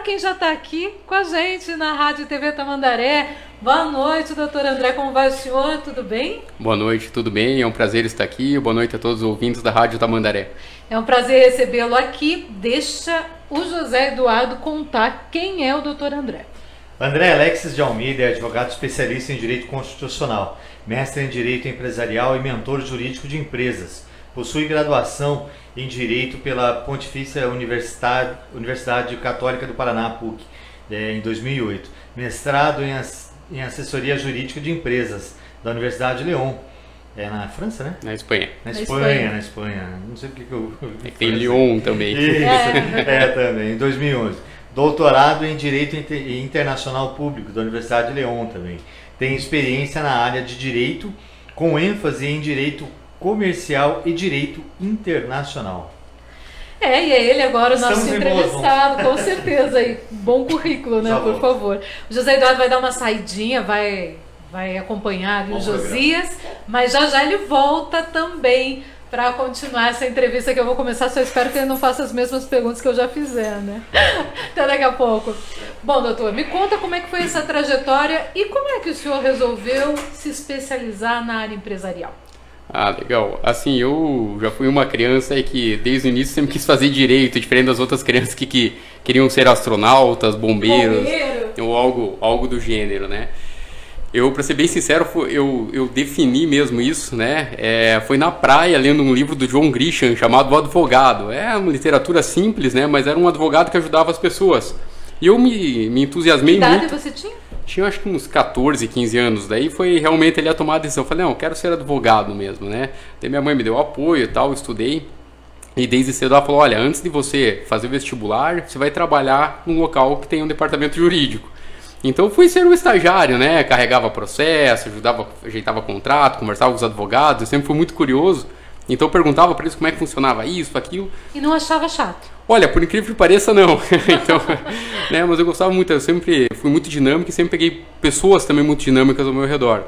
quem já está aqui com a gente na Rádio TV Tamandaré. Boa noite, doutor André, como vai o senhor? Tudo bem? Boa noite, tudo bem? É um prazer estar aqui. Boa noite a todos os ouvintes da Rádio Tamandaré. É um prazer recebê-lo aqui. Deixa o José Eduardo contar quem é o doutor André. André Alexis de Almeida é advogado especialista em Direito Constitucional, mestre em Direito Empresarial e mentor jurídico de empresas. Possui graduação em Direito pela Pontifícia Universidade Católica do Paraná, PUC, em 2008. Mestrado em Assessoria Jurídica de Empresas, da Universidade de Lyon. É na França, né? Na Espanha. Na Espanha. Não sei porque eu... Tem Lyon também. Isso, também, em 2011. Doutorado em Direito Internacional Público, da Universidade de Lyon também. Tem experiência na área de Direito, com ênfase em Direito Comercial e Direito Internacional. E é ele agora o nosso Estamos entrevistado, com certeza. E bom currículo, né? Por favor. O José Eduardo vai dar uma saidinha, vai acompanhar o Josias, mas já ele volta também para continuar essa entrevista que eu vou começar. Só espero que ele não faça as mesmas perguntas que eu já fizer, né? Até daqui a pouco. Bom, doutor, me conta como é que foi essa trajetória e como é que o senhor resolveu se especializar na área empresarial. Ah, legal. Assim, eu já fui uma criança que desde o início sempre quis fazer direito, diferente das outras crianças que queriam ser astronautas, bombeiros, ou algo do gênero, né? Eu, para ser bem sincero, eu defini mesmo isso, né? Foi na praia, lendo um livro do John Grisham chamado O Advogado. É uma literatura simples, né? Mas era um advogado que ajudava as pessoas. E eu me entusiasmei muito. Que idade você tinha? Tinha acho que uns 14, 15 anos. Daí foi realmente ele a tomar a decisão. Eu falei, não, eu quero ser advogado mesmo, né? Daí minha mãe me deu apoio e tal, eu estudei. E desde cedo ela falou, olha, antes de você fazer o vestibular, você vai trabalhar num local que tem um departamento jurídico. Então eu fui ser um estagiário, né? Carregava processo, ajeitava contrato, conversava com os advogados. Eu sempre fui muito curioso. Então eu perguntava para eles como é que funcionava isso, aquilo. E não achava chato? Olha, por incrível que pareça, não. Então, né? Mas eu gostava muito, eu sempre fui muito dinâmico e sempre peguei pessoas também muito dinâmicas ao meu redor.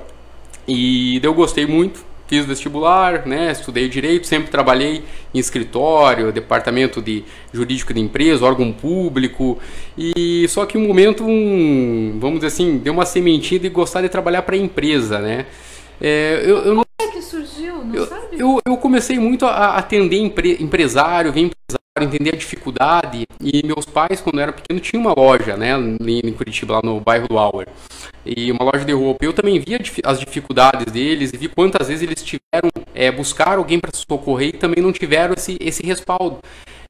E daí eu gostei muito, fiz vestibular, né? Estudei direito, sempre trabalhei em escritório, departamento de jurídico de empresa, órgão público. E só que um momento, vamos dizer assim, deu uma sementinha de gostar de trabalhar para a empresa, né? Como é que surgiu? Não sabe? Eu comecei muito a atender empresário, entender a dificuldade. E meus pais, quando eu era pequeno, tinham uma loja, né, em Curitiba, lá no bairro do Auer, e uma loja de roupa. Eu também via as dificuldades deles e vi quantas vezes eles tiveram buscar alguém para socorrer e também não tiveram esse respaldo.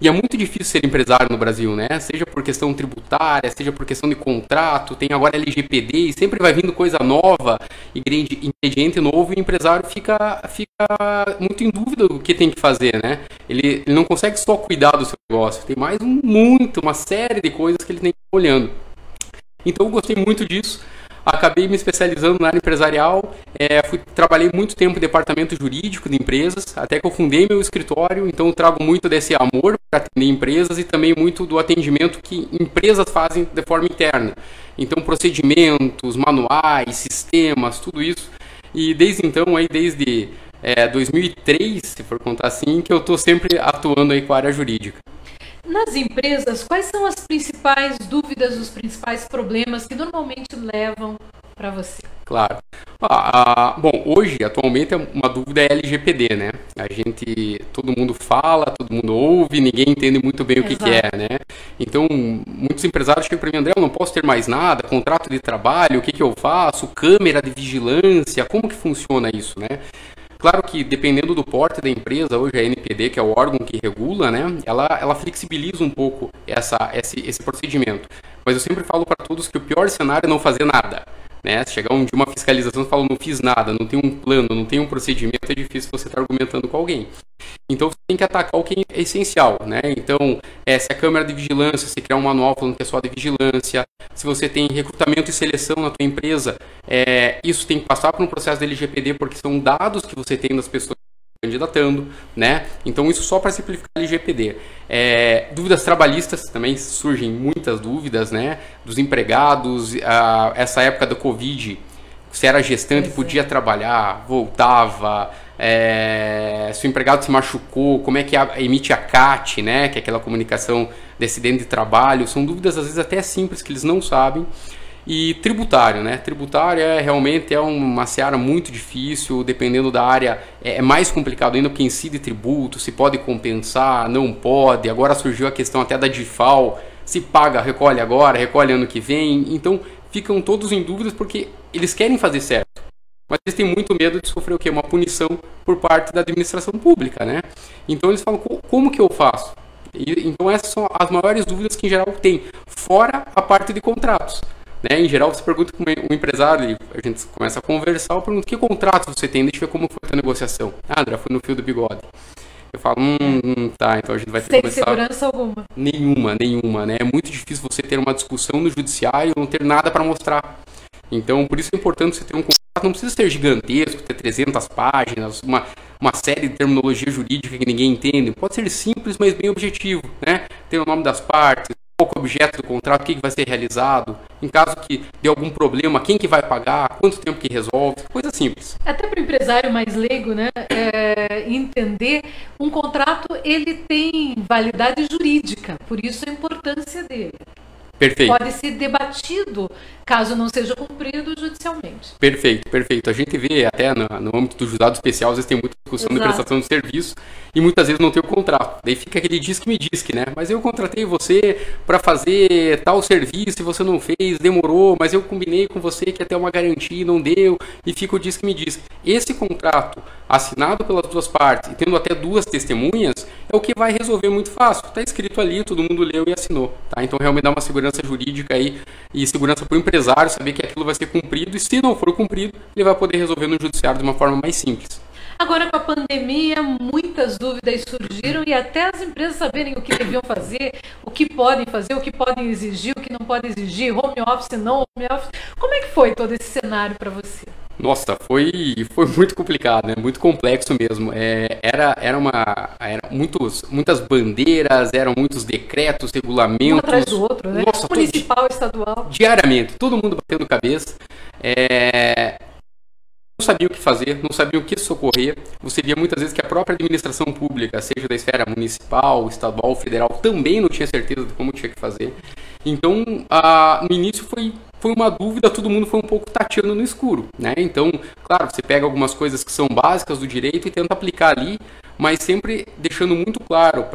E é muito difícil ser empresário no Brasil, né? Seja por questão tributária, seja por questão de contrato, tem agora LGPD e sempre vai vindo coisa nova, ingrediente novo, e o empresário fica muito em dúvida do que tem que fazer, né? Ele não consegue só cuidar do seu negócio, tem mais uma série de coisas que ele tem que ir olhando. Então eu gostei muito disso. Acabei me especializando na área empresarial, trabalhei muito tempo em departamento jurídico de empresas, até que eu fundei meu escritório, então eu trago muito desse amor para atender empresas e também muito do atendimento que empresas fazem de forma interna. Então procedimentos, manuais, sistemas, tudo isso. E desde então, desde 2003, se for contar assim, que eu estou sempre atuando aí com a área jurídica. Nas empresas, quais são as principais dúvidas, os principais problemas que normalmente levam para você? Claro. Bom, hoje, atualmente, uma dúvida é LGPD, né? Todo mundo fala, todo mundo ouve, ninguém entende muito bem o que é, né? Então, muitos empresários chegam para mim, André, eu não posso ter mais nada, contrato de trabalho, o que eu faço, câmera de vigilância, como que funciona isso, né? Claro que, dependendo do porte da empresa, hoje a NPD, que é o órgão que regula, né, ela flexibiliza um pouco esse procedimento. Mas eu sempre falo para todos que o pior cenário é não fazer nada. Né? Se chegar de uma fiscalização e falar, não fiz nada, não tem um plano, não tem um procedimento, é difícil você estar argumentando com alguém. Então você tem que atacar o que é essencial, né? Então, se a câmera de vigilância, se criar um manual falando que é só de vigilância, se você tem recrutamento e seleção na tua empresa, isso tem que passar por um processo de LGPD, porque são dados que você tem das pessoas candidatando, né? Então isso só para simplificar a LGPD. Dúvidas trabalhistas, também surgem muitas dúvidas, né? Dos empregados, essa época da Covid, se era gestante, podia trabalhar, voltava, se o empregado se machucou, como é que emite a CAT, né, que é aquela comunicação de acidente de trabalho. São dúvidas às vezes até simples que eles não sabem. E tributário, né? Tributário realmente é uma seara muito difícil, dependendo da área é mais complicado ainda, porque incide tributo, se pode compensar, não pode. Agora surgiu a questão até da DIFAL, se paga, recolhe agora, recolhe ano que vem. Então ficam todos em dúvidas porque eles querem fazer certo, mas eles têm muito medo de sofrer o quê? Uma punição por parte da administração pública, né? Então eles falam, como que eu faço? Então essas são as maiores dúvidas que em geral tem, fora a parte de contratos. Né? Em geral, você pergunta para um empresário, a gente começa a conversar, eu pergunto, que contratos você tem? Deixa eu ver como foi a tua negociação. Ah, André, foi no fio do bigode. Eu falo, tá, então a gente vai ter que começar... Sem segurança alguma. Nenhuma, né? É muito difícil você ter uma discussão no judiciário e não ter nada para mostrar. Então, por isso é importante você ter um contrato, não precisa ser gigantesco, ter 300 páginas, uma série de terminologia jurídica que ninguém entende. Pode ser simples, mas bem objetivo, né? Ter o nome das partes, qual é o objeto do contrato, o que vai ser realizado, em caso que dê algum problema, quem que vai pagar, quanto tempo que resolve, coisa simples. Até para o empresário mais leigo, né, entender, um contrato ele tem validade jurídica, por isso a importância dele. Perfeito. Pode ser debatido caso não seja cumprido judicialmente. Perfeito. A gente vê até no âmbito do juizado especial, às vezes tem muita discussão de prestação de serviço e muitas vezes não tem o contrato. Daí fica aquele diz que me disse, né? Mas eu contratei você para fazer tal serviço e você não fez, demorou, mas eu combinei com você que ia ter uma garantia e não deu, e fica o diz que me disse. Esse contrato, assinado pelas duas partes e tendo até duas testemunhas, é o que vai resolver muito fácil. Está escrito ali, todo mundo leu e assinou. Tá? Então realmente dá uma segurança jurídica aí e segurança para o empresário saber que aquilo vai ser cumprido, e se não for cumprido, ele vai poder resolver no judiciário de uma forma mais simples. Agora, com a pandemia, muitas dúvidas surgiram e até as empresas saberem o que deviam fazer, o que podem fazer, o que podem exigir, o que não podem exigir, home office, não home office. Como é que foi todo esse cenário para você? Nossa, foi muito complicado, né? Muito complexo mesmo. Eram muitas bandeiras, eram muitos decretos, regulamentos. Um atrás do outro, né? Nossa, municipal, estadual. Diariamente, todo mundo batendo cabeça. Não sabia o que fazer, não sabia o que socorrer. Você via muitas vezes que a própria administração pública, seja da esfera municipal, estadual, federal, também não tinha certeza de como tinha que fazer. Então, no início foi uma dúvida, todo mundo foi um pouco tateando no escuro, né? Então, claro, você pega algumas coisas que são básicas do direito e tenta aplicar ali, mas sempre deixando muito claro,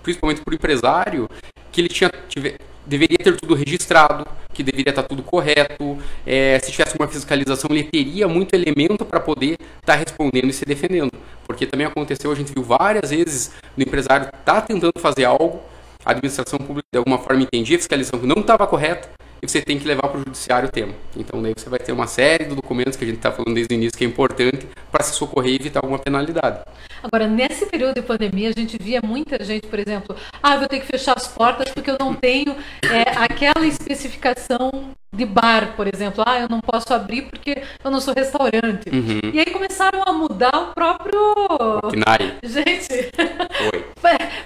principalmente para o empresário, que ele deveria ter tudo registrado, que deveria estar tudo correto. Se tivesse uma fiscalização, ele teria muito elemento para poder estar respondendo e se defendendo. Porque também aconteceu, a gente viu várias vezes do empresário estar tentando fazer algo, a administração pública de alguma forma entendia a fiscalização que não estava correta, e você tem que levar para o judiciário o tema. Então daí você vai ter uma série de documentos que a gente está falando desde o início que é importante para se socorrer e evitar alguma penalidade. Agora, nesse período de pandemia, a gente via muita gente, por exemplo, eu vou ter que fechar as portas porque eu não tenho aquela especificação de bar, por exemplo. Eu não posso abrir porque eu não sou restaurante. Uhum. E aí começaram a mudar o próprio... maquinário. Gente,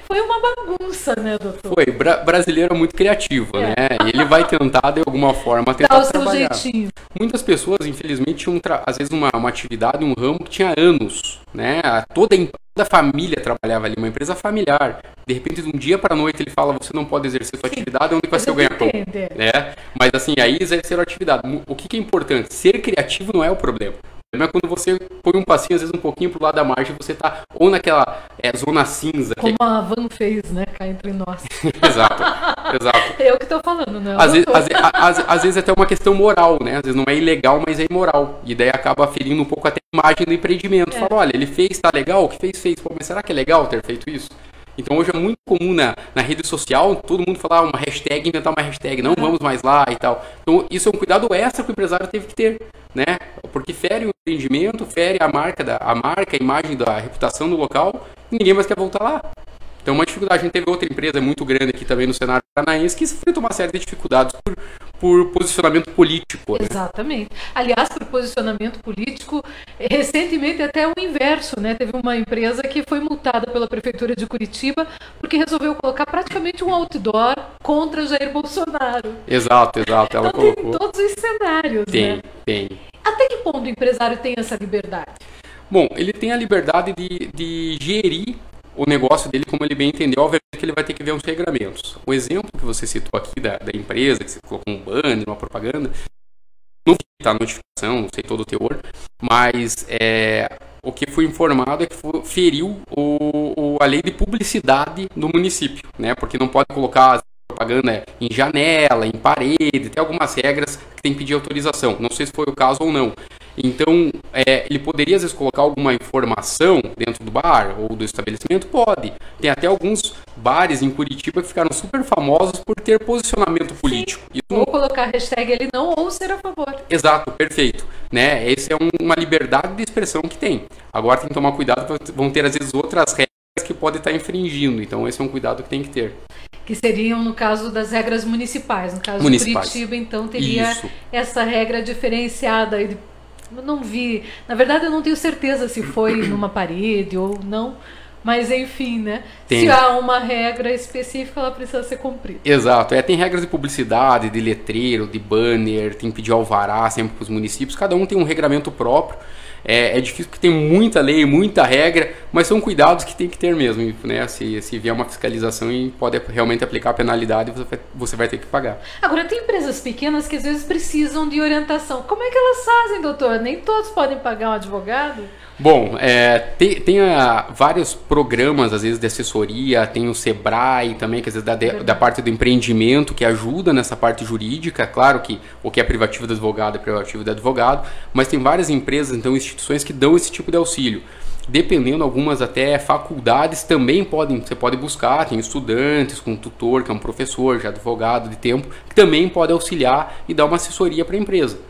foi uma bagunça, né, doutor? Foi. Brasileiro é muito criativo, né? E ele vai tentar, de alguma forma, tentar trabalhar. Jeitinho. Muitas pessoas, infelizmente, tinham, às vezes, uma atividade, um ramo que tinha anos, né? Toda a família trabalhava ali, uma empresa familiar. De repente, de um dia para a noite, ele fala, você não pode exercer sua atividade, onde vai ser o ganha-pão? Né? Mas assim, aí exercer a atividade. O que é importante? Ser criativo não é o problema. O problema é quando você põe um passinho, às vezes um pouquinho pro lado da margem, você tá ou naquela zona cinza. Como a Van fez, né? Cá entre nós. Exato. Eu que tô falando, né? Às vezes é até uma questão moral, né? Às vezes não é ilegal, mas é imoral. E daí acaba ferindo um pouco até a imagem do empreendimento. Fala, olha, ele fez, tá legal, o que fez. Pô, mas será que é legal ter feito isso? Então hoje é muito comum na rede social todo mundo falar uma hashtag, inventar uma hashtag, não vamos mais lá e tal. Então isso é um cuidado extra que o empresário teve que ter, né? Porque fere o empreendimento, fere a marca, a imagem da reputação do local, e ninguém mais quer voltar lá. Então uma dificuldade, a gente teve outra empresa muito grande aqui também no cenário paranaense que enfrentou uma série de dificuldades por posicionamento político. Né? Exatamente. Aliás, por posicionamento político, recentemente até o inverso, né? Teve uma empresa que foi multada pela Prefeitura de Curitiba porque resolveu colocar praticamente um outdoor contra Jair Bolsonaro. Exato. Ela então colocou. Tem todos os cenários, né? Tem. Até que ponto o empresário tem essa liberdade? Bom, ele tem a liberdade de gerir o negócio dele como ele bem entendeu. Obviamente que ele vai ter que ver uns regramentos. O exemplo que você citou aqui da empresa, que você colocou um banner, uma propaganda, não está a notificação, não sei todo o teor, mas o que foi informado é que feriu a lei de publicidade do município, né? Porque não pode colocar propaganda em janela, em parede, tem algumas regras que tem que pedir autorização. Não sei se foi o caso ou não. Então, ele poderia às vezes colocar alguma informação dentro do bar ou do estabelecimento? Pode. Tem até alguns bares em Curitiba que ficaram super famosos por ter posicionamento político. Ou colocar a hashtag ele não ou ser a favor. Exato, perfeito. Né? Essa é uma liberdade de expressão que tem. Agora tem que tomar cuidado, porque vão ter às vezes outras regras que podem estar infringindo. Então esse é um cuidado que tem que ter. Que seriam, no caso das regras municipais. No caso de Curitiba, então, teria essa regra diferenciada. Eu não vi, na verdade eu não tenho certeza se foi numa parede ou não, mas enfim, né? Tem. Se há uma regra específica, ela precisa ser cumprida. Exato, tem regras de publicidade, de letreiro, de banner, tem que pedir alvará sempre para os municípios, cada um tem um regramento próprio. É difícil porque tem muita lei, muita regra, mas são cuidados que tem que ter mesmo, né? Se vier uma fiscalização e pode realmente aplicar a penalidade, você vai ter que pagar. Agora, tem empresas pequenas que às vezes precisam de orientação. Como é que elas fazem, doutor? Nem todos podem pagar um advogado? Bom, tem vários programas, às vezes, de assessoria, tem o Sebrae também, que às vezes da parte do empreendimento, que ajuda nessa parte jurídica. Claro que o que é privativo do advogado é privativo do advogado, mas tem várias empresas, então instituições que dão esse tipo de auxílio. Dependendo, algumas até faculdades também você pode buscar, tem estudantes com um tutor, que é um professor, já advogado de tempo, que também pode auxiliar e dar uma assessoria para a empresa.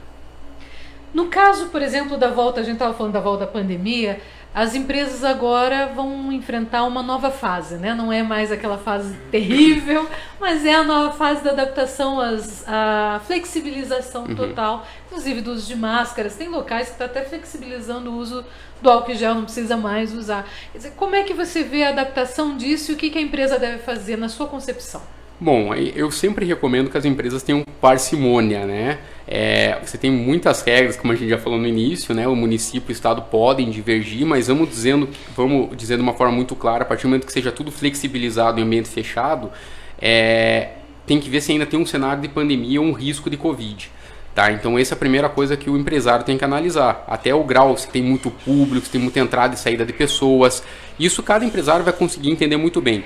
No caso, por exemplo, da volta, a gente estava falando da volta da pandemia, as empresas agora vão enfrentar uma nova fase, né? Não é mais aquela fase terrível, mas é a nova fase da adaptação, à flexibilização total, inclusive do uso de máscaras. Tem locais que estão até flexibilizando o uso do álcool gel, não precisa mais usar. Quer dizer, como é que você vê a adaptação disso e o que a empresa deve fazer na sua concepção? Bom, eu sempre recomendo que as empresas tenham parcimônia, né? Você tem muitas regras, como a gente já falou no início, né? O município e o estado podem divergir, mas vamos dizer de uma forma muito clara, a partir do momento que seja tudo flexibilizado em ambiente fechado, tem que ver se ainda tem um cenário de pandemia ou um risco de Covid. Tá? Então essa é a primeira coisa que o empresário tem que analisar. Até o grau, se tem muito público, se tem muita entrada e saída de pessoas. Isso cada empresário vai conseguir entender muito bem.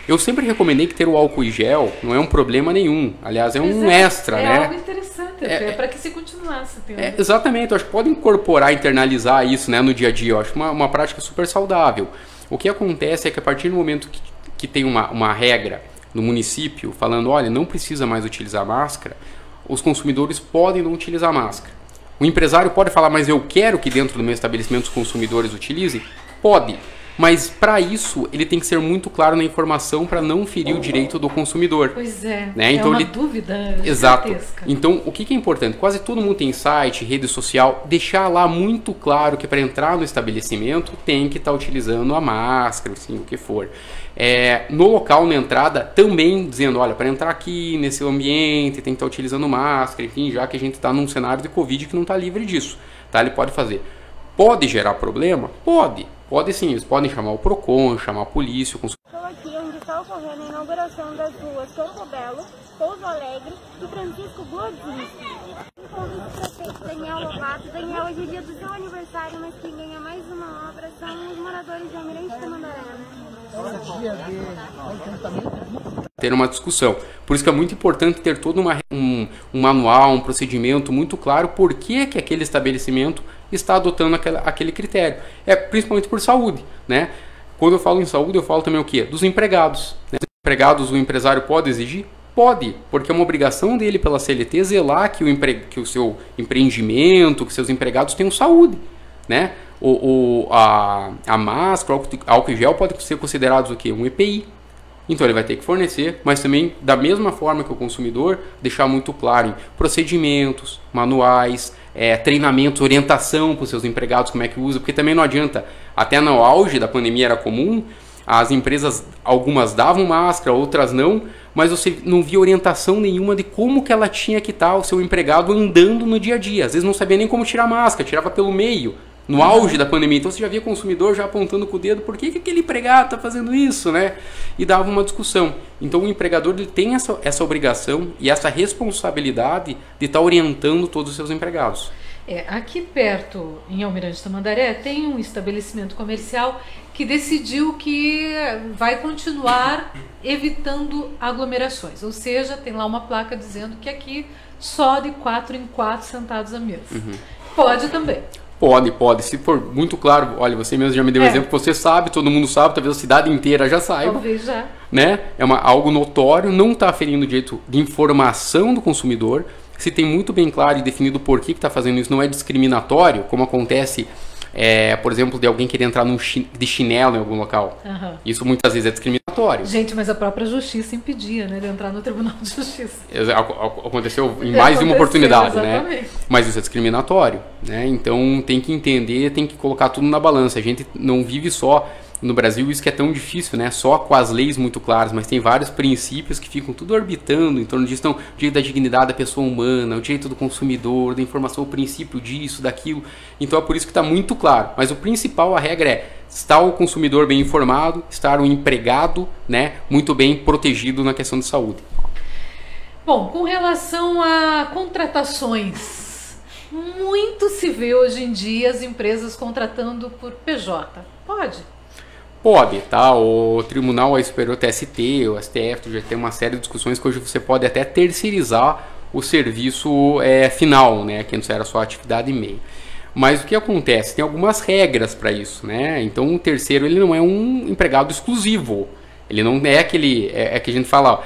Eu sempre recomendei que ter o álcool e gel não é um problema nenhum. Aliás, é um extra, né? É algo interessante, para que se continuasse. Exatamente, eu acho que pode incorporar, internalizar isso, né, no dia a dia. Eu acho uma prática super saudável. O que acontece é que a partir do momento que tem uma regra no município falando, olha, não precisa mais utilizar máscara, os consumidores podem não utilizar máscara. O empresário pode falar, mas eu quero que dentro do meu estabelecimento os consumidores utilizem? Pode. Mas para isso ele tem que ser muito claro na informação para não ferir o direito do consumidor. Pois é, né? Então, uma dúvida exato. gigantesca. Então o que é importante? Quase todo mundo tem site, rede social, deixar lá muito claro que para entrar no estabelecimento tem que estar utilizando a máscara, assim, o que for. No local, na entrada, também dizendo, olha, para entrar aqui nesse ambiente tem que estar utilizando máscara, enfim, já que a gente está num cenário de Covid que não está livre disso. Tá? Ele pode fazer. Pode gerar problema? Pode. Pode sim, eles podem chamar o PROCON, chamar a polícia. Estou aqui onde está ocorrendo a inauguração das ruas Campo Belo, Pouso Alegre e Francisco Godzinski. Convido o prefeito Daniel Lobato. Daniel, hoje é dia do seu aniversário, mas quem ganha mais uma obra são os moradores de Almirante Tamandaré, ter uma discussão. Por isso que é muito importante ter todo um manual, um procedimento muito claro por que aquele estabelecimento está adotando aquele critério. Principalmente por saúde, né? Quando eu falo em saúde, eu falo também o quê? Dos empregados. Né? Os empregados, o empresário pode exigir? Pode, porque é uma obrigação dele pela CLT zelar que o seu empreendimento, que seus empregados tenham saúde, né? A máscara, o álcool e gel pode ser considerados o quê? Um EPI. Então ele vai ter que fornecer, mas também da mesma forma que o consumidor, deixar muito claro em procedimentos, manuais, treinamentos, orientação para os seus empregados, como é que usa, porque também não adianta, até no auge da pandemia era comum, as empresas, algumas davam máscara, outras não, mas você não via orientação nenhuma de como que ela tinha que estar o seu empregado andando no dia a dia. Às vezes não sabia nem como tirar a máscara, tirava pelo meio. no auge da pandemia. Então você já via consumidor já apontando com o dedo, por que aquele empregado está fazendo isso, né? E dava uma discussão. Então o empregador ele tem essa obrigação e essa responsabilidade de estar orientando todos os seus empregados. Aqui perto, em Almirante Tamandaré, tem um estabelecimento comercial que decidiu que vai continuar evitando aglomerações. Ou seja, tem lá uma placa dizendo que aqui só de 4 em 4 sentados à mesa. Pode também. Pode. Se for muito claro, olha, você mesmo já me deu um exemplo, você sabe, todo mundo sabe, talvez a cidade inteira já saiba. Talvez já. Né? Algo notório, não está ferindo o direito de informação do consumidor. Se tem muito bem claro e definido por que está fazendo isso, não é discriminatório, como acontece, por exemplo, de alguém querer entrar de chinelo em algum local. Isso muitas vezes é discriminatório. Gente, mas a própria justiça impedia, né, de entrar no Tribunal de Justiça. Aconteceu em mais de uma oportunidade, exatamente. né? Mas isso é discriminatório, né? Então tem que entender, tem que colocar tudo na balança. A gente não vive só no Brasil, isso que é tão difícil, né? Só com as leis muito claras, mas tem vários princípios que ficam tudo orbitando em torno disso. Então, o direito da dignidade da pessoa humana, o direito do consumidor, da informação, o princípio disso, daquilo. Então é por isso que está muito claro. Mas o principal, a regra é estar o consumidor bem informado, estar o empregado, né, muito bem protegido na questão de saúde. Bom, com relação a contratações, muito se vê hoje em dia as empresas contratando por PJ. Pode? Pode, tá? O Tribunal Superior TST, o STF, já tem uma série de discussões que hoje você pode até terceirizar o serviço final, né? Que antes era só atividade e meio. Mas o que acontece? Tem algumas regras para isso, né? Então o terceiro ele não é um empregado exclusivo. Ele não é aquele, que a gente fala,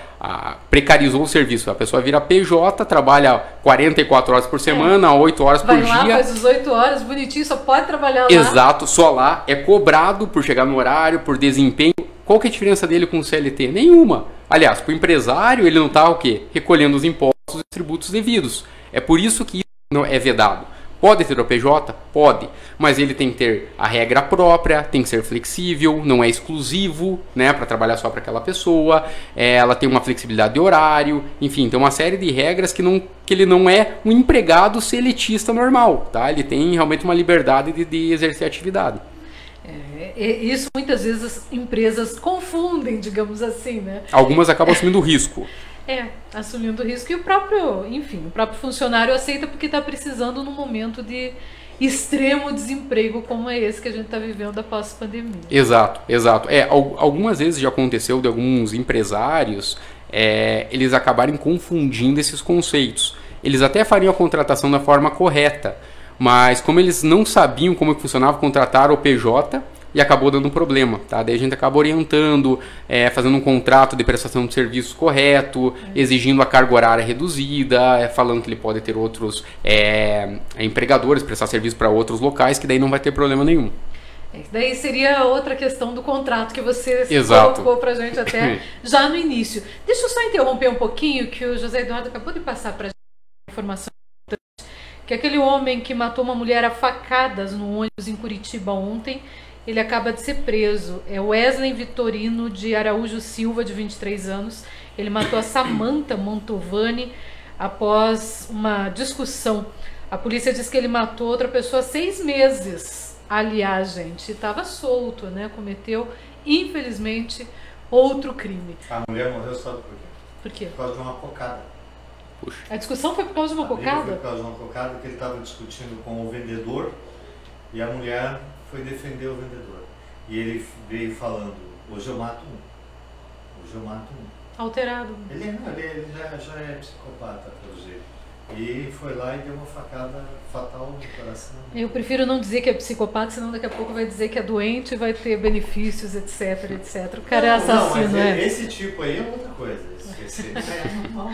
precarizou o serviço. A pessoa vira PJ, trabalha 44 horas por semana, 8 horas por dia. Vai lá, faz as 8 horas, bonitinho, só pode trabalhar lá. Exato, só lá. É cobrado por chegar no horário, por desempenho. Qual que é a diferença dele com o CLT? Nenhuma. Aliás, para o empresário, ele não está o quê? Recolhendo os impostos e tributos devidos. É por isso que isso não é vedado. Pode ter o PJ? Pode, mas ele tem que ter a regra própria, tem que ser flexível, não é exclusivo, né, para trabalhar só para aquela pessoa, ela tem uma flexibilidade de horário, enfim, tem uma série de regras que ele não é um empregado seletista normal, tá? Ele tem realmente uma liberdade de exercer a atividade. Isso muitas vezes as empresas confundem, digamos assim, né? Algumas acabam assumindo o risco. Assumindo o risco e o próprio funcionário aceita porque está precisando num momento de extremo desemprego como é esse que a gente está vivendo após a pandemia. Exato. Algumas vezes já aconteceu de alguns empresários eles acabarem confundindo esses conceitos. Eles até fariam a contratação da forma correta, mas como eles não sabiam como que funcionava, contrataram o PJ e acabou dando um problema, tá? Daí a gente acaba orientando, fazendo um contrato de prestação de serviços correto, exigindo a carga horária reduzida, falando que ele pode ter outros empregadores, prestar serviço para outros locais, que daí não vai ter problema nenhum. Daí seria outra questão do contrato que você colocou pra gente até já no início. Deixa eu só interromper um pouquinho, que o José Eduardo acabou de passar pra gente uma informação importante, que aquele homem que matou uma mulher a facadas no ônibus em Curitiba ontem, ele acaba de ser preso. É Wesley Vitorino de Araújo Silva, de 23 anos. Ele matou a Samantha Montovani após uma discussão. A polícia diz que ele matou outra pessoa há 6 meses. Aliás, gente, estava solto, né? Cometeu, infelizmente, outro crime. A mulher morreu, sabe por quê? Por quê? Por causa de uma cocada. Puxa. A discussão foi por causa de uma cocada? Foi por causa de uma cocada que ele estava discutindo com o vendedor e a mulher foi defender o vendedor. E ele veio falando, hoje eu mato um. Hoje eu mato um. Alterado. Ele já é psicopata, pelo jeito. E foi lá e deu uma facada fatal no coração. Eu prefiro não dizer que é psicopata, senão daqui a pouco vai dizer que é doente, vai ter benefícios, etc, etc. O cara é assassino, não, mas esse tipo aí é outra coisa. Esse é normal.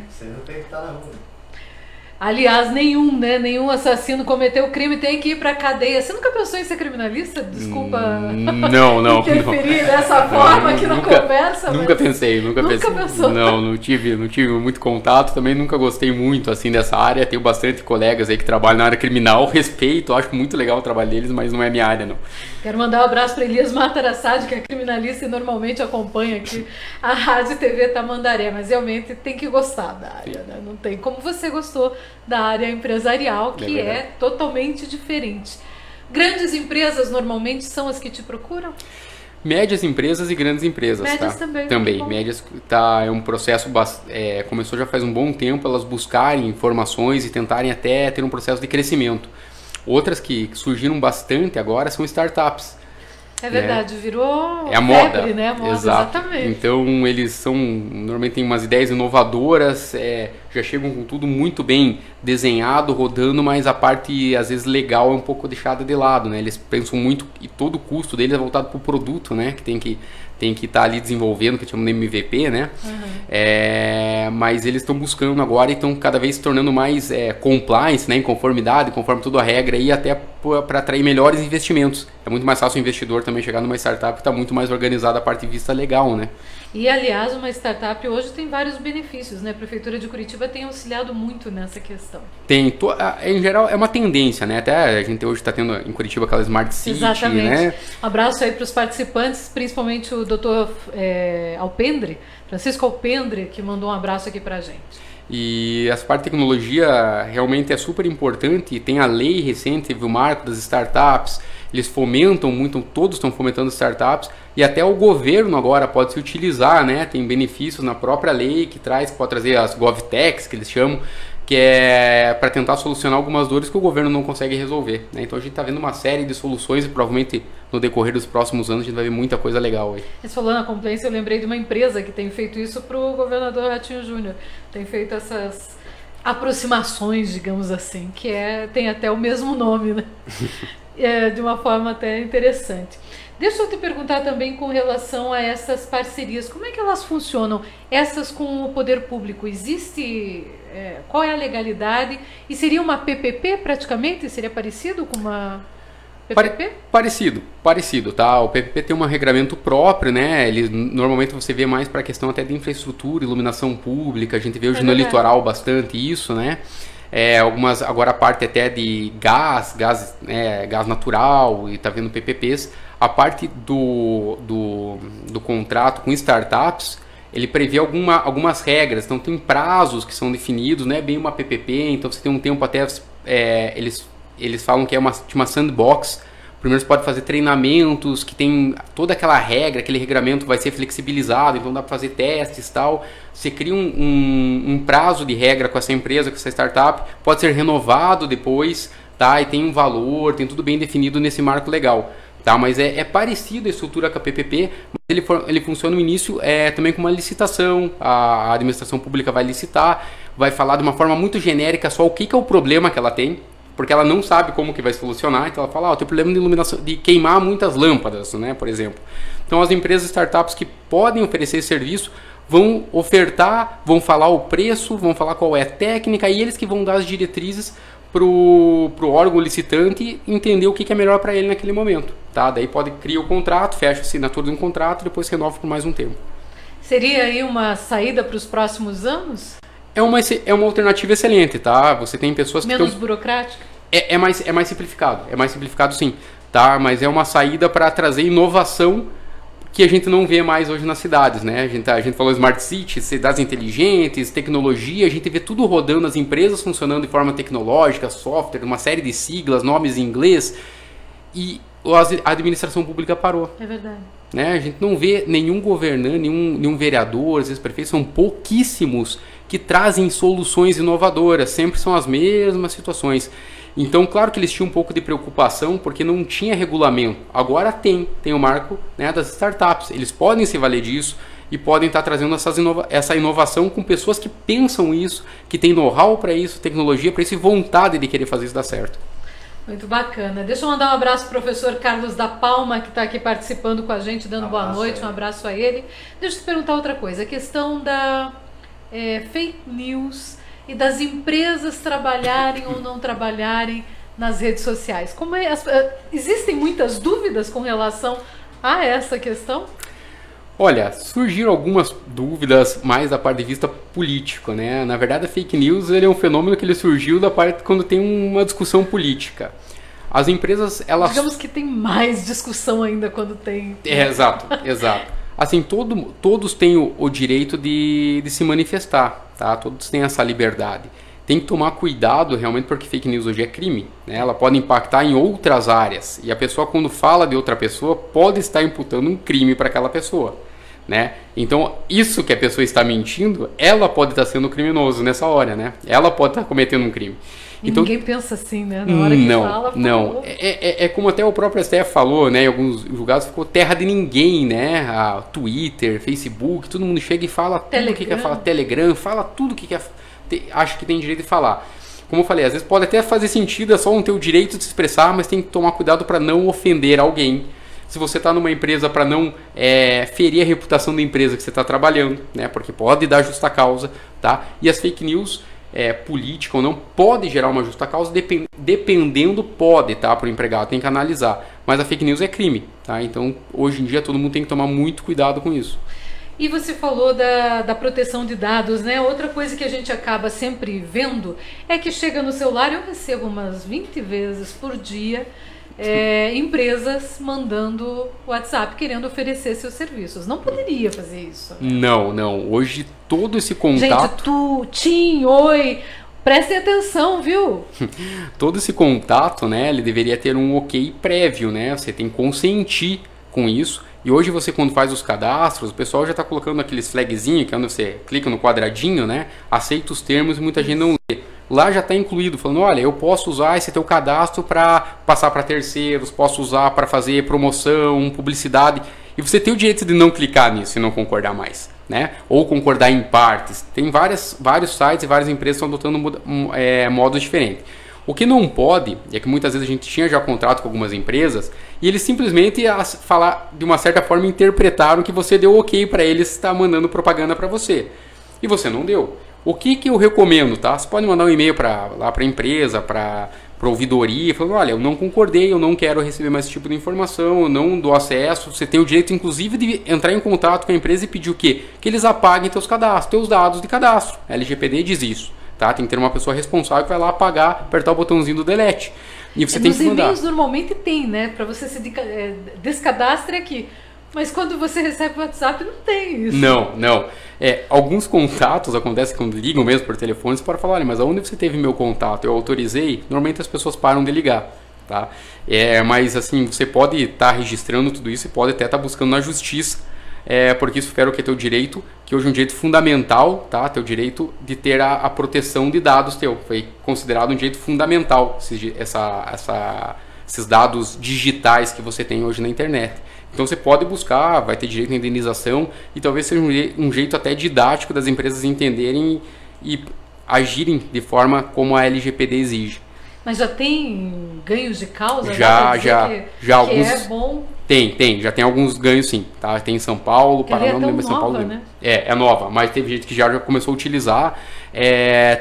Você não tem que estar na rua. Aliás, nenhum assassino cometeu crime tem que ir pra cadeia. Você nunca pensou em ser criminalista? Desculpa não, interferir dessa forma aqui na conversa. Nunca pensei. Nunca pensou? Não tive muito contato, também nunca gostei muito assim dessa área. Tenho bastante colegas aí que trabalham na área criminal, respeito, acho muito legal o trabalho deles, mas não é minha área, não. Quero mandar um abraço para Elias Matarassade, que é criminalista e normalmente acompanha aqui a Rádio TV Tamandaré, mas realmente tem que gostar da área, né? Não tem como você gostou da área empresarial, que é totalmente diferente. Grandes empresas normalmente são as que te procuram? Médias empresas e grandes empresas. Médias tá? também. Médias é um processo, começou já faz um bom tempo, elas buscarem informações e tentarem até ter um processo de crescimento. Outras que surgiram bastante agora são startups. É verdade, virou a moda, febre, né? Moda, exatamente. Então eles normalmente têm umas ideias inovadoras, já chegam com tudo muito bem desenhado, rodando, mas a parte às vezes legal é um pouco deixada de lado, né? Eles pensam muito e todo o custo deles é voltado para o produto, né? Que tem que estar ali desenvolvendo, que chamam de MVP, né? Mas eles estão buscando agora e estão cada vez se tornando mais compliance, né? Em conformidade, conforme toda a regra, e até para atrair melhores investimentos. É muito mais fácil o investidor também chegar numa startup que está muito mais organizada a parte de vista legal, né? E, aliás, uma startup hoje tem vários benefícios, né? A Prefeitura de Curitiba tem auxiliado muito nessa questão. Tem, em geral, é uma tendência, né? Até a gente hoje está tendo em Curitiba aquela Smart City, exatamente. Né? Um abraço aí para os participantes, principalmente o Dr. Alpendre, Francisco Alpendre, que mandou um abraço aqui para a gente. E essa parte de tecnologia realmente é super importante. Tem a lei recente, teve o marco das startups, eles fomentam muito, todos estão fomentando startups, e até o governo agora pode se utilizar, né? Tem benefícios na própria lei que pode trazer as GovTechs, que eles chamam, que é para tentar solucionar algumas dores que o governo não consegue resolver, né? Então a gente está vendo uma série de soluções e provavelmente no decorrer dos próximos anos a gente vai ver muita coisa legal aí. Mas falando na compliance, eu lembrei de uma empresa que tem feito isso para o governador Ratinho Júnior. Tem feito essas aproximações, digamos assim, que tem até o mesmo nome, né? De uma forma até interessante. Deixa eu te perguntar também com relação a essas parcerias, como é que elas funcionam? Essas com o poder público, existe, qual é a legalidade? E seria uma PPP praticamente? Seria parecido com uma PPP? Parecido, tá? O PPP tem um regramento próprio, né? Normalmente você vê mais para a questão até de infraestrutura, iluminação pública, a gente vê hoje no litoral bastante isso, né? Algumas, agora a parte até de gás natural, e tá vendo PPPs. A parte do contrato com startups, ele prevê algumas regras, então tem prazos que são definidos, não é bem uma PPP, então você tem um tempo até, eles falam que é uma sandbox. Primeiro você pode fazer treinamentos, que tem toda aquela regra, aquele regramento vai ser flexibilizado, então dá para fazer testes e tal. Você cria um prazo de regra com essa empresa, com essa startup, pode ser renovado depois, tá? E tem um valor, tem tudo bem definido nesse marco legal. Tá, mas é parecido a estrutura com a PPP, mas ele funciona no início também com uma licitação. A administração pública vai licitar, vai falar de uma forma muito genérica só o que é o problema que ela tem, porque ela não sabe como que vai solucionar, então ela fala, tem problema de iluminação, de queimar muitas lâmpadas, né, por exemplo. Então as empresas startups que podem oferecer esse serviço vão ofertar, vão falar o preço, vão falar qual é a técnica, e eles que vão dar as diretrizes pro órgão licitante entender o que é melhor para ele naquele momento, tá? Daí pode criar o contrato, fecha a assinatura de um contrato e depois renova por mais um tempo. Seria aí uma saída para os próximos anos? É uma alternativa excelente, tá? Você tem pessoas que menos burocrática? É mais simplificado sim, tá? Mas é uma saída para trazer inovação que a gente não vê mais hoje nas cidades, né? A gente falou Smart City, cidades inteligentes, tecnologia, a gente vê tudo rodando, as empresas funcionando de forma tecnológica, software, uma série de siglas, nomes em inglês, e a administração pública parou. É verdade. Né? A gente não vê nenhum governante, nenhum vereador, às vezes prefeitos, são pouquíssimos que trazem soluções inovadoras, sempre são as mesmas situações. Então, claro que eles tinham um pouco de preocupação porque não tinha regulamento. Agora tem o marco, né, das startups. Eles podem se valer disso e podem estar trazendo essa inovação com pessoas que pensam isso, que têm know-how para isso, tecnologia para isso e vontade de querer fazer isso dar certo. Muito bacana. Deixa eu mandar um abraço para o professor Carlos da Palma, que está aqui participando com a gente, dando boa noite, um abraço a ele. Deixa eu te perguntar outra coisa, a questão da fake news e das empresas trabalharem ou não trabalharem nas redes sociais. Existem muitas dúvidas com relação a essa questão? Olha, surgiram algumas dúvidas mais da parte de vista político, né? Na verdade, a fake news ele é um fenômeno que ele surgiu da parte quando tem uma discussão política. As empresas, elas... Digamos que tem mais discussão ainda quando tem... Exato. Assim, todos têm o direito de se manifestar, tá? Todos têm essa liberdade. tem que tomar cuidado realmente, porque fake news hoje é crime, né? Ela pode impactar em outras áreas, e a pessoa, quando fala de outra pessoa, pode estar imputando um crime para aquela pessoa, né? Então, isso que a pessoa está mentindo, ela pode estar sendo criminoso nessa hora, né? Ela pode estar cometendo um crime. Então, ninguém pensa assim, né? Na hora que fala. Não. É como até o próprio STF falou, né? Em alguns julgados ficou terra de ninguém, né? A Twitter, Facebook, todo mundo chega e fala tudo o que quer falar. Telegram, fala tudo o que quer, acha que tem direito de falar. Como eu falei, às vezes pode até fazer sentido, é só não ter o direito de se expressar, mas tem que tomar cuidado para não ofender alguém. Se você está numa empresa, para não ferir a reputação da empresa que você está trabalhando, né? Porque pode dar justa causa, tá? E as fake news, política ou não, pode gerar uma justa causa, dependendo, pode, tá? Para o empregado, tem que analisar. Mas a fake news é crime, tá? Então, hoje em dia, todo mundo tem que tomar muito cuidado com isso. E você falou da proteção de dados, né? Outra coisa que a gente acaba sempre vendo é que chega no celular, eu recebo umas 20 vezes por dia empresas mandando WhatsApp querendo oferecer seus serviços. Não poderia fazer isso. Não. Hoje todo esse contato... Gente, TIM, oi... Prestem atenção, viu? Todo esse contato, né, ele deveria ter um ok prévio, né? Você tem que consentir com isso. E hoje você, quando faz os cadastros, o pessoal já está colocando aqueles flagzinhos, que é quando você clica no quadradinho, né? Aceita os termos e muita gente não lê. Lá já está incluído, falando, olha, eu posso usar esse teu cadastro para passar para terceiros, posso usar para fazer promoção, publicidade. E você tem o direito de não clicar nisso e não concordar mais, né? Ou concordar em partes. Tem vários sites e várias empresas que estão adotando modos diferentes. O que não pode, é que muitas vezes a gente tinha já contrato com algumas empresas e eles simplesmente, de uma certa forma, interpretaram que você deu ok para eles estar mandando propaganda para você. E você não deu. O que eu recomendo, tá? Você pode mandar um e-mail lá para a empresa, para ouvidoria, falando, olha, eu não concordei, eu não quero receber mais esse tipo de informação, eu não dou acesso. Você tem o direito, inclusive, de entrar em contato com a empresa e pedir o quê? Que eles apaguem teus dados de cadastro. A LGPD diz isso, tá? Tem que ter uma pessoa responsável que vai lá apagar, apertar o botãozinho do delete. E você tem que mandar. Nos e-mails normalmente tem, né? Para você se descadastre aqui. Mas quando você recebe o WhatsApp, não tem isso. Não. Alguns contatos acontecem quando ligam mesmo por telefone, você pode falar, olha, mas aonde você teve meu contato? Eu autorizei? Normalmente as pessoas param de ligar, tá? Mas assim, você pode estar registrando tudo isso e pode até estar buscando na justiça, porque isso era o que é teu direito, que hoje é um direito fundamental, tá? Teu direito de ter a proteção de dados teu. Foi considerado um direito fundamental, esses dados digitais que você tem hoje na internet. Então você pode buscar, vai ter direito à indenização e talvez seja um jeito até didático das empresas entenderem e agirem de forma como a LGPD exige. Mas já tem ganhos de causa? Já alguns. É bom? Tem, já tem alguns ganhos sim, tá? Tem em São Paulo, Paraná, não lembro São Paulo. Né? É nova, mas teve gente que já começou a utilizar.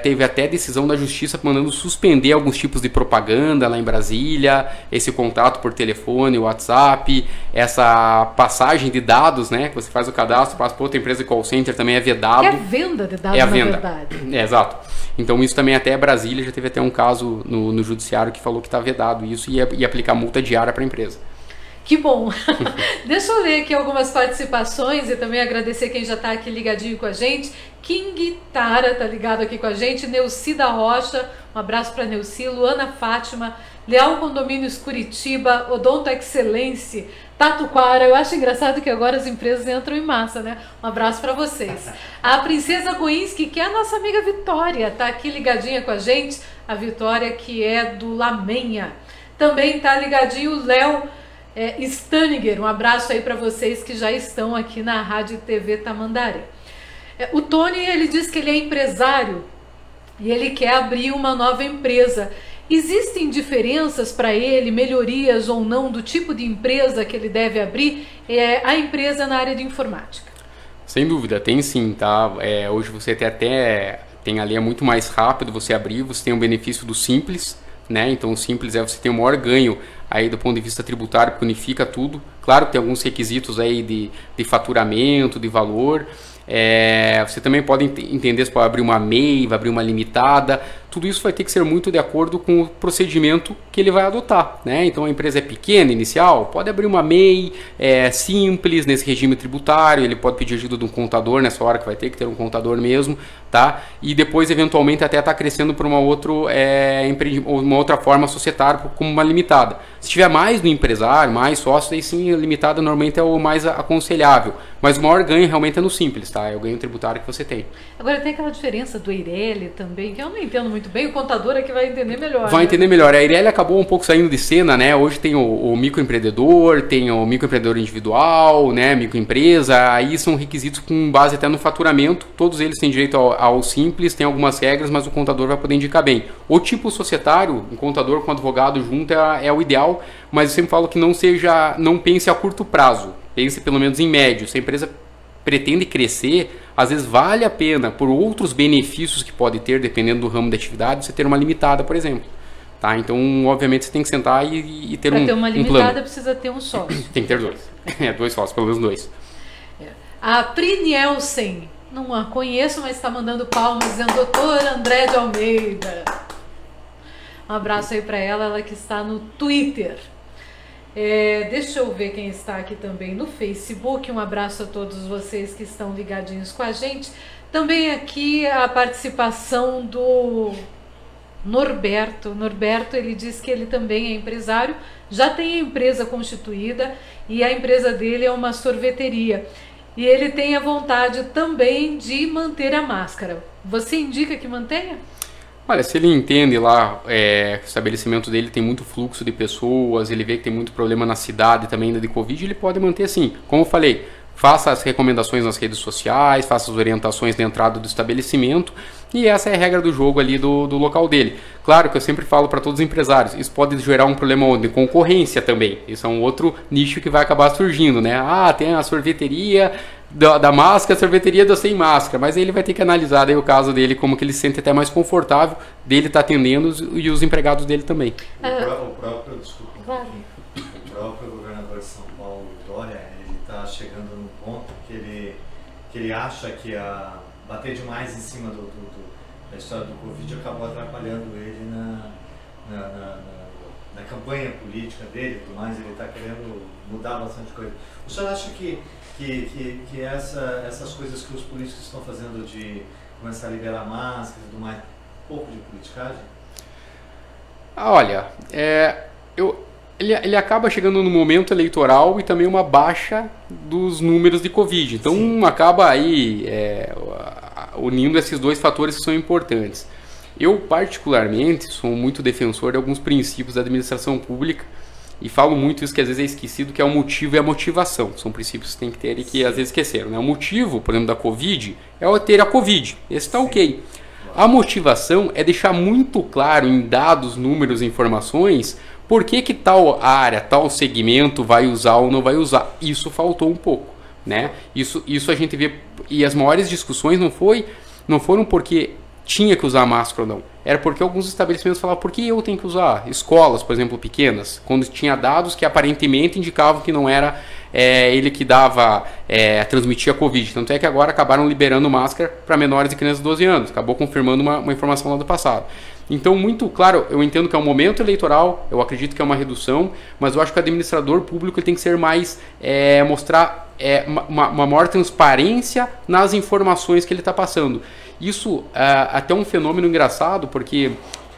Teve até decisão da justiça mandando suspender alguns tipos de propaganda lá em Brasília, esse contato por telefone, WhatsApp, essa passagem de dados, né? Que você faz o cadastro, passa para outra empresa de call center, também é vedado. É venda de dados, na verdade. Exato. Então isso também até Brasília, já teve até um caso no judiciário que falou que está vedado isso e ia aplicar multa diária para a empresa. Que bom! Deixa eu ler aqui algumas participações e também agradecer quem já está aqui ligadinho com a gente. King Tara está ligado aqui com a gente, Neuci da Rocha, um abraço para Neuci, Luana Fátima, Leal Condomínios Curitiba, Odonto Excelência, Tatuquara. Eu acho engraçado que agora as empresas entram em massa, né? Um abraço para vocês. A Princesa Goinski, que é a nossa amiga Vitória, está aqui ligadinha com a gente. A Vitória, que é do Lamenha. Também está ligadinho o Léo Staniger. Um abraço aí para vocês que já estão aqui na Rádio TV Tamandaré. O Tony, ele diz que ele é empresário e ele quer abrir uma nova empresa. Existem diferenças para ele, melhorias ou não do tipo de empresa que ele deve abrir? A empresa na área de informática. Sem dúvida, tem sim, tá? Hoje você tem ali, é muito mais rápido você abrir, você tem o benefício do Simples, né? Então o Simples você tem o maior ganho aí do ponto de vista tributário, que unifica tudo. Claro Claro que tem alguns requisitos aí de faturamento, de valor. Você também pode entender se pode abrir uma MEI, vai abrir uma limitada. Tudo isso vai ter que ser muito de acordo com o procedimento que ele vai adotar, né? Então a empresa é pequena, inicial, pode abrir uma MEI simples nesse regime tributário, ele pode pedir ajuda de um contador nessa hora, que vai ter que ter um contador mesmo, tá? E depois eventualmente até estar crescendo para uma outra forma societária, como uma limitada. Se tiver mais no empresário, mais sócio, aí sim a limitada normalmente é o mais aconselhável, mas o maior ganho realmente é no simples, tá? É o ganho tributário que você tem. Agora tem aquela diferença do Eireli também, que eu não entendo muito bem, o contador é que vai entender melhor. Vai entender melhor. A Eireli acabou um pouco saindo de cena, né? Hoje tem o microempreendedor, tem o microempreendedor individual, né? Microempresa, aí são requisitos com base até no faturamento, todos eles têm direito ao simples, tem algumas regras, mas o contador vai poder indicar bem. O tipo societário, um contador com advogado junto é o ideal, mas eu sempre falo que não pense a curto prazo, pense pelo menos em médio. Se a empresa pretende crescer, às vezes vale a pena, por outros benefícios que pode ter, dependendo do ramo de atividade, você ter uma limitada, por exemplo. Tá? Então, obviamente, você tem que sentar e ter um plano. Para ter uma limitada, precisa ter um sócio. Tem que ter dois. 2 sócios, pelo menos 2. A Pri Nielsen, não a conheço, mas está mandando palmas, dizendo Dr. André de Almeida. Um abraço aí para ela que está no Twitter. Deixa eu ver quem está aqui também no Facebook. Um abraço a todos vocês que estão ligadinhos com a gente. Também aqui a participação do Norberto. Norberto, ele diz que ele também é empresário, já tem a empresa constituída e a empresa dele é uma sorveteria. E ele tem a vontade também de manter a máscara. Você indica que mantenha? Olha, se ele entende lá, o estabelecimento dele tem muito fluxo de pessoas, ele vê que tem muito problema na cidade também ainda de Covid, ele pode manter assim. Como eu falei, faça as recomendações nas redes sociais, faça as orientações na entrada do estabelecimento, e essa é a regra do jogo ali do local dele. Claro que eu sempre falo para todos os empresários, isso pode gerar um problema de concorrência também. Isso é um outro nicho que vai acabar surgindo, né? Tem a sorveteria da máscara, a sorveteria do sem máscara, mas aí ele vai ter que analisar daí o caso dele, como que ele se sente até mais confortável dele estar atendendo e os empregados dele também. O próprio governador de São Paulo, Dória, ele está chegando num ponto que ele acha que bater demais em cima da história do Covid acabou atrapalhando ele na campanha política dele e tudo mais. Ele está querendo mudar bastante coisa. O senhor acha que essas coisas que os políticos estão fazendo de começar a liberar máscaras e tudo mais, um pouco de politicagem? Olha, ele acaba chegando no momento eleitoral e também uma baixa dos números de Covid. Então acaba aí unindo esses dois fatores que são importantes. Eu particularmente sou muito defensor de alguns princípios da administração pública e falo muito isso que às vezes é esquecido, que é o motivo e a motivação. São princípios que tem que ter e que às vezes esqueceram, né? O motivo, por exemplo, da Covid é ter a Covid. Esse está ok. A motivação é deixar muito claro em dados, números e informações por que tal área, tal segmento vai usar ou não vai usar. Isso faltou um pouco, né? Isso a gente vê, e as maiores discussões não foram porque tinha que usar máscara ou não. Era porque alguns estabelecimentos falavam, por que eu tenho que usar? Escolas, por exemplo, pequenas, quando tinha dados que aparentemente indicavam que não era ele que transmitia Covid. Tanto é que agora acabaram liberando máscara para menores e crianças de 12 anos. Acabou confirmando uma informação lá do passado. Então, muito claro, eu entendo que é um momento eleitoral, eu acredito que é uma redução, mas eu acho que o administrador público ele tem que ser mais, mostrar uma maior transparência nas informações que ele está passando. Isso até um fenômeno engraçado, porque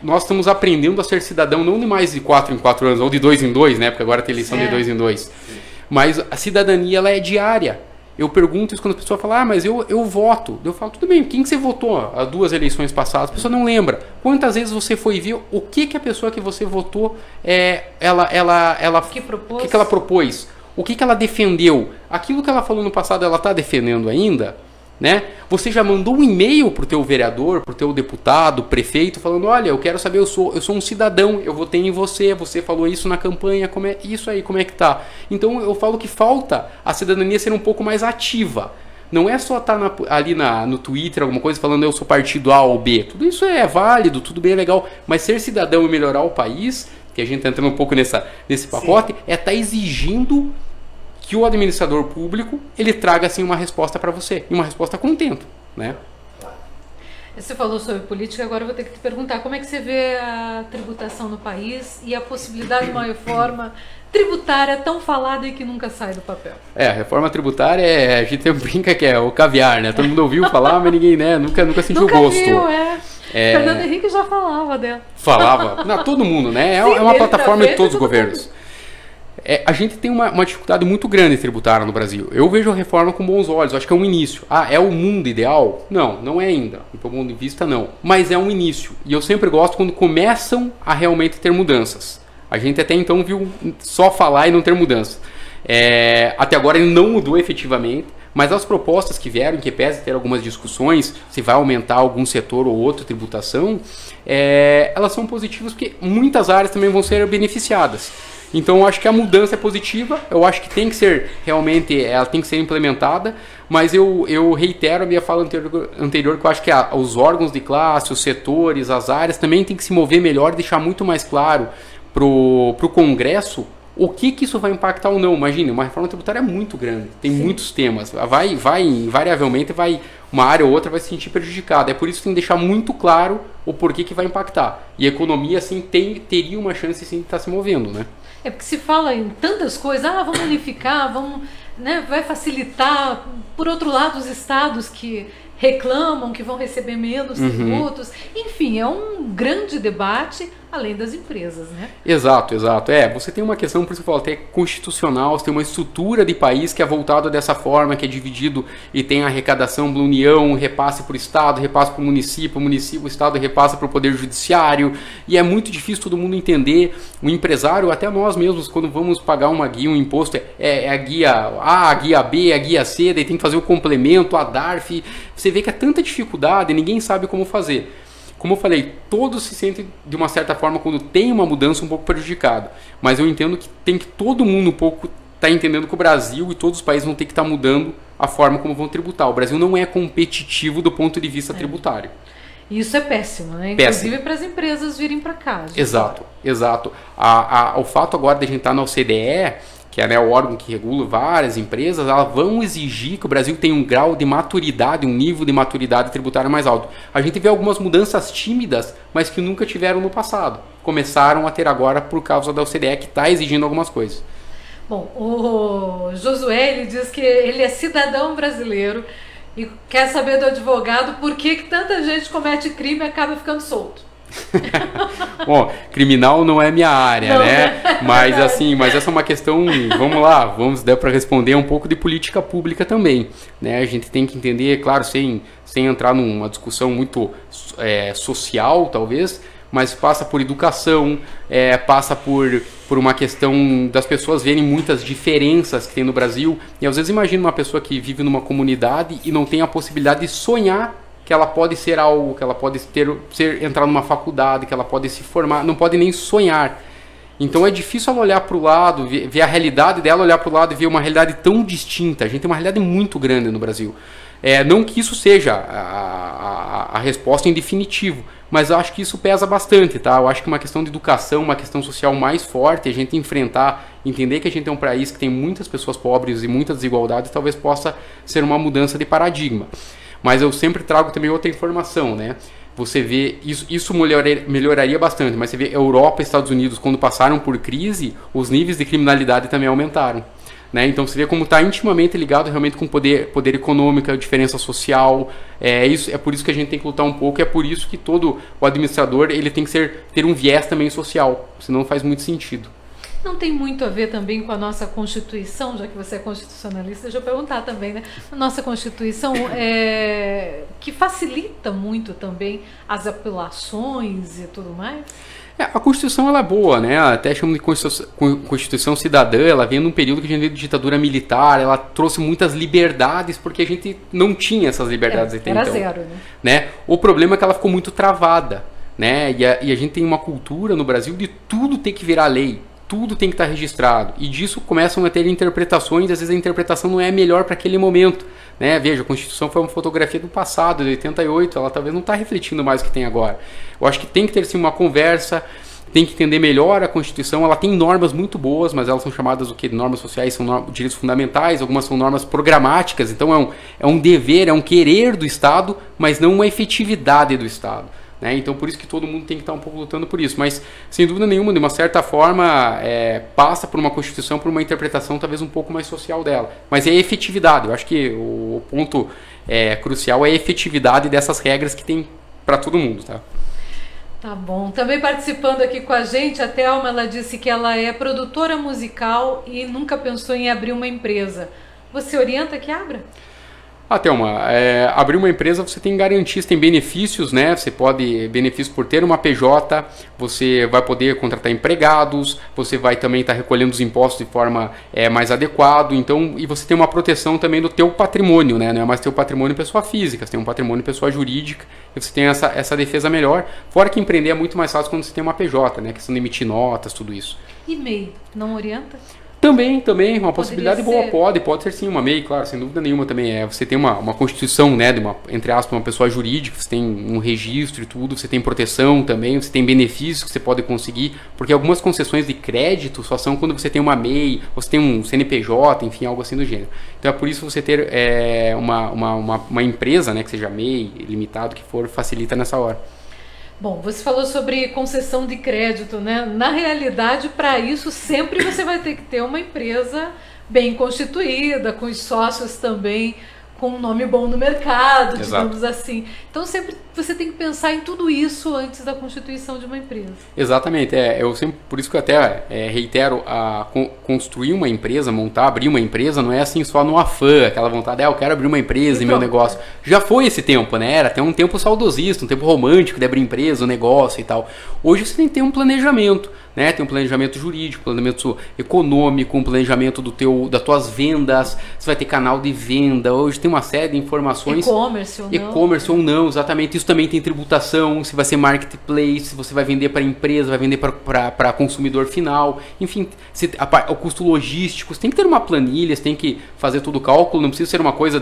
nós estamos aprendendo a ser cidadão não de mais de 4 em 4 anos, ou de 2 em 2, né? Porque agora tem eleição de 2 em 2. Mas a cidadania ela é diária. Eu pergunto isso quando a pessoa fala, mas eu voto. Eu falo, tudo bem, quem que você votou as 2 eleições passadas? A pessoa não lembra. Quantas vezes você foi ver o que a pessoa que você votou, o que ela propôs? O que ela defendeu? Aquilo que ela falou no passado, ela está defendendo ainda? Né? Você já mandou um e-mail para o teu vereador, para o teu deputado, prefeito, falando, olha, eu quero saber, eu sou um cidadão, eu votei em você falou isso na campanha, como é isso aí, como é que tá? Então eu falo que falta a cidadania ser um pouco mais ativa. Não é só estar ali no Twitter, alguma coisa, falando eu sou partido A ou B. Tudo isso é válido, tudo bem legal, mas ser cidadão e melhorar o país, que a gente está entrando um pouco nesse pacote, é estar exigindo que o administrador público ele traga assim uma resposta para você, e uma resposta contento, né? Você falou sobre política, agora eu vou ter que te perguntar como é que você vê a tributação no país e a possibilidade de uma reforma tributária tão falada e que nunca sai do papel. A reforma tributária, a gente brinca que é o caviar, né? Todo mundo ouviu falar, mas ninguém, né? Nunca sentiu nunca gosto. Viu, Fernando Henrique já falava dela. Falava. Não, todo mundo, né? Sim, é uma plataforma de todos os todo governos. A gente tem uma dificuldade muito grande tributária no Brasil. Eu vejo a reforma com bons olhos. Acho que é um início. É o mundo ideal? Não é ainda. Do meu ponto de vista, não. Mas é um início. E eu sempre gosto quando começam a realmente ter mudanças. A gente até então viu só falar e não ter mudança. Até agora ele não mudou efetivamente. Mas as propostas que vieram, que pese ter algumas discussões, se vai aumentar algum setor ou outro tributação, elas são positivas porque muitas áreas também vão ser beneficiadas. Então eu acho que a mudança é positiva, eu acho que tem que ser realmente, ela tem que ser implementada, mas eu reitero a minha fala anterior que eu acho que os órgãos de classe, os setores, as áreas também tem que se mover melhor, deixar muito mais claro pro Congresso o que isso vai impactar ou não. Imagine, uma reforma tributária é muito grande, tem muitos temas, invariavelmente uma área ou outra vai se sentir prejudicada. É por isso que tem que deixar muito claro o porquê que vai impactar. E a economia, assim, teria uma chance sim, de estar se movendo, né? Porque se fala em tantas coisas, vamos unificar, vai facilitar. Por outro lado, os estados que reclamam que vão receber menos tributos. Enfim, é um grande debate, além das empresas, né? Exato. Você tem uma questão, por isso que eu falo, até constitucional, você tem uma estrutura de país que é voltada dessa forma, que é dividido e tem a arrecadação da União, repasse para o Estado, repasse para o município, o Estado repassa para o Poder Judiciário, e é muito difícil todo mundo entender. O empresário, até nós mesmos, quando vamos pagar uma guia, um imposto, a guia A, a guia B, a guia C, daí tem que fazer o complemento, a DARF, você vê que é tanta dificuldade, ninguém sabe como fazer. Como eu falei, todos se sentem de uma certa forma quando tem uma mudança um pouco prejudicado. Mas eu entendo que tem que todo mundo um pouco estar entendendo que o Brasil e todos os países vão ter que estar mudando a forma como vão tributar. O Brasil não é competitivo do ponto de vista tributário. Isso é péssimo, né? Inclusive para as empresas virem para cá. Exato. O fato agora de a gente estar na OCDE, que é, né, o órgão que regula várias empresas, elas vão exigir que o Brasil tenha um grau de maturidade, um nível de maturidade tributária mais alto. A gente vê algumas mudanças tímidas, mas que nunca tiveram no passado. Começaram a ter agora por causa da OCDE, que está exigindo algumas coisas. Bom, o Josué, ele diz que ele é cidadão brasileiro e quer saber do advogado por que tanta gente comete crime e acaba ficando solto. Bom, criminal não é minha área, né? Mas assim, essa é uma questão, vamos dar para responder um pouco de política pública também, né? A gente tem que entender, claro, sem entrar numa discussão muito social, talvez, mas passa por educação, passa por uma questão das pessoas verem muitas diferenças que tem no Brasil. E às vezes imagina uma pessoa que vive numa comunidade e não tem a possibilidade de sonhar que ela pode ser algo, que ela pode entrar numa faculdade, que ela pode se formar, não pode nem sonhar. Então é difícil ela olhar para o lado, ver a realidade dela, olhar para o lado e ver uma realidade tão distinta. A gente tem uma realidade muito grande no Brasil. Não que isso seja a resposta em definitivo, mas eu acho que isso pesa bastante, tá? Eu acho que uma questão de educação, uma questão social mais forte, a gente entender que a gente é um país que tem muitas pessoas pobres e muitas desigualdades, talvez possa ser uma mudança de paradigma. Mas eu sempre trago também outra informação, né? Você vê, isso melhoraria bastante, mas você vê Europa e Estados Unidos, quando passaram por crise, os níveis de criminalidade também aumentaram. Né? Então você vê como está intimamente ligado realmente com poder econômico, diferença social. É por isso que a gente tem que lutar um pouco, é por isso que todo o administrador ele tem que ter um viés também social, senão não faz muito sentido. Não tem muito a ver também com a nossa Constituição, já que você é constitucionalista, deixa eu perguntar também, né? A nossa Constituição que facilita muito também as apelações e tudo mais? A Constituição ela é boa, né? Até chamam de Constituição cidadã, ela vem num período que a gente veio de ditadura militar, ela trouxe muitas liberdades, porque a gente não tinha essas liberdades até então. Era zero, né? O problema é que ela ficou muito travada, né? E a gente tem uma cultura no Brasil de tudo ter que virar lei. Tudo tem que estar registrado, e disso começam a ter interpretações, às vezes a interpretação não é melhor para aquele momento, né? Veja, a Constituição foi uma fotografia do passado, de 88, ela talvez não está refletindo mais o que tem agora. Eu acho que tem que ter sim uma conversa, tem que entender melhor a Constituição. Ela tem normas muito boas, mas elas são chamadas o quê? Normas sociais, são direitos fundamentais, algumas são normas programáticas, então é um dever, é um querer do Estado, mas não uma efetividade do Estado. Né? Então por isso que todo mundo tem que estar um pouco lutando por isso, mas sem dúvida nenhuma, de uma certa forma, passa por uma Constituição, por uma interpretação talvez um pouco mais social dela, mas é a efetividade. Eu acho que o ponto crucial é a efetividade dessas regras que tem para todo mundo. Tá bom. Também participando aqui com a gente, a Thelma, ela disse que ela é produtora musical e nunca pensou em abrir uma empresa. Você orienta que abra? Thelma, abrir uma empresa você tem garantias, tem benefícios, né? Você pode, benefícios por ter uma PJ, você vai poder contratar empregados, você vai também estar recolhendo os impostos de forma mais adequada, então, e você tem uma proteção também do teu patrimônio, né? Não é mais teu patrimônio pessoa física, você tem um patrimônio pessoa jurídica, e você tem essa defesa melhor, fora que empreender é muito mais fácil quando você tem uma PJ, né? Questão de emitir notas, tudo isso. E MEI, não orienta? Também, uma possibilidade boa, pode ser sim, uma MEI, claro, sem dúvida nenhuma também. Você tem uma constituição, né, de uma, entre aspas, uma pessoa jurídica, você tem um registro e tudo, você tem proteção também, você tem benefícios que você pode conseguir, porque algumas concessões de crédito só são quando você tem uma MEI, você tem um CNPJ, enfim, algo assim do gênero. Então é por isso você ter uma empresa, né, que seja MEI, limitado, que for, facilita nessa hora. Bom, você falou sobre concessão de crédito, né? Na realidade, para isso, sempre você vai ter que ter uma empresa bem constituída, com os sócios também com um nome bom no mercado, digamos assim. Então, sempre você tem que pensar em tudo isso antes da constituição de uma empresa. Exatamente. Eu sempre, por isso que eu até reitero, construir uma empresa, abrir uma empresa, não é assim só no afã, aquela vontade, eu quero abrir uma empresa e meu negócio. Já foi esse tempo, né? Era até um tempo saudosista, um tempo romântico de abrir empresa, um negócio e tal. Hoje você tem que ter um planejamento, né? Tem um planejamento jurídico, planejamento econômico, um planejamento das tuas vendas, você vai ter canal de venda, hoje tem uma série de informações. E-commerce ou não, exatamente. Isso também tem tributação, se vai ser marketplace, se você vai vender para empresa, vai vender para consumidor final, enfim, o custo logístico, você tem que ter uma planilha, você tem que fazer todo o cálculo, não precisa ser uma coisa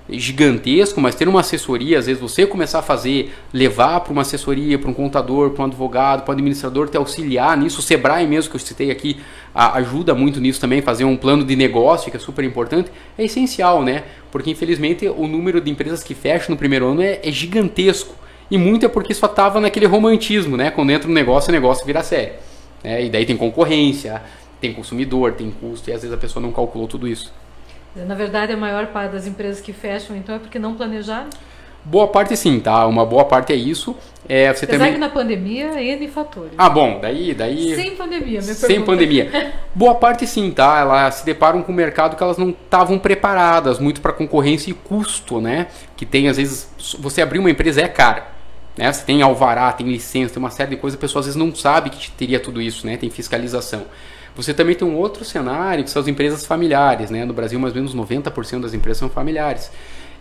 gigantesco, mas ter uma assessoria, às vezes você começar a fazer, levar para uma assessoria, para um contador, para um advogado, para um administrador te auxiliar nisso. O Sebrae mesmo que eu citei aqui ajuda muito nisso também, fazer um plano de negócio que é super importante, é essencial, né? Porque infelizmente o número de empresas que fecham no primeiro ano é gigantesco, e muito é porque só estava naquele romantismo, né? Quando entra no negócio, o negócio vira sério, né? E daí tem concorrência, tem consumidor, tem custo, e às vezes a pessoa não calculou tudo isso. Na verdade, a maior parte das empresas que fecham, então, é porque não planejaram? Boa parte sim, tá? Uma boa parte é isso. Você apesar também... que na pandemia, N fatores. Bom, daí... Sem pandemia, Sem pandemia. Boa parte sim, tá? Elas se deparam com um mercado que elas não estavam preparadas, muito para concorrência e custo, né? Que tem, às vezes, você abrir uma empresa é caro, né? Você tem alvará, tem licença, tem uma série de coisas, a pessoa às vezes não sabe que teria tudo isso, né? Tem fiscalização. Você também tem um outro cenário, que são as empresas familiares, né? No Brasil, mais ou menos 90% das empresas são familiares.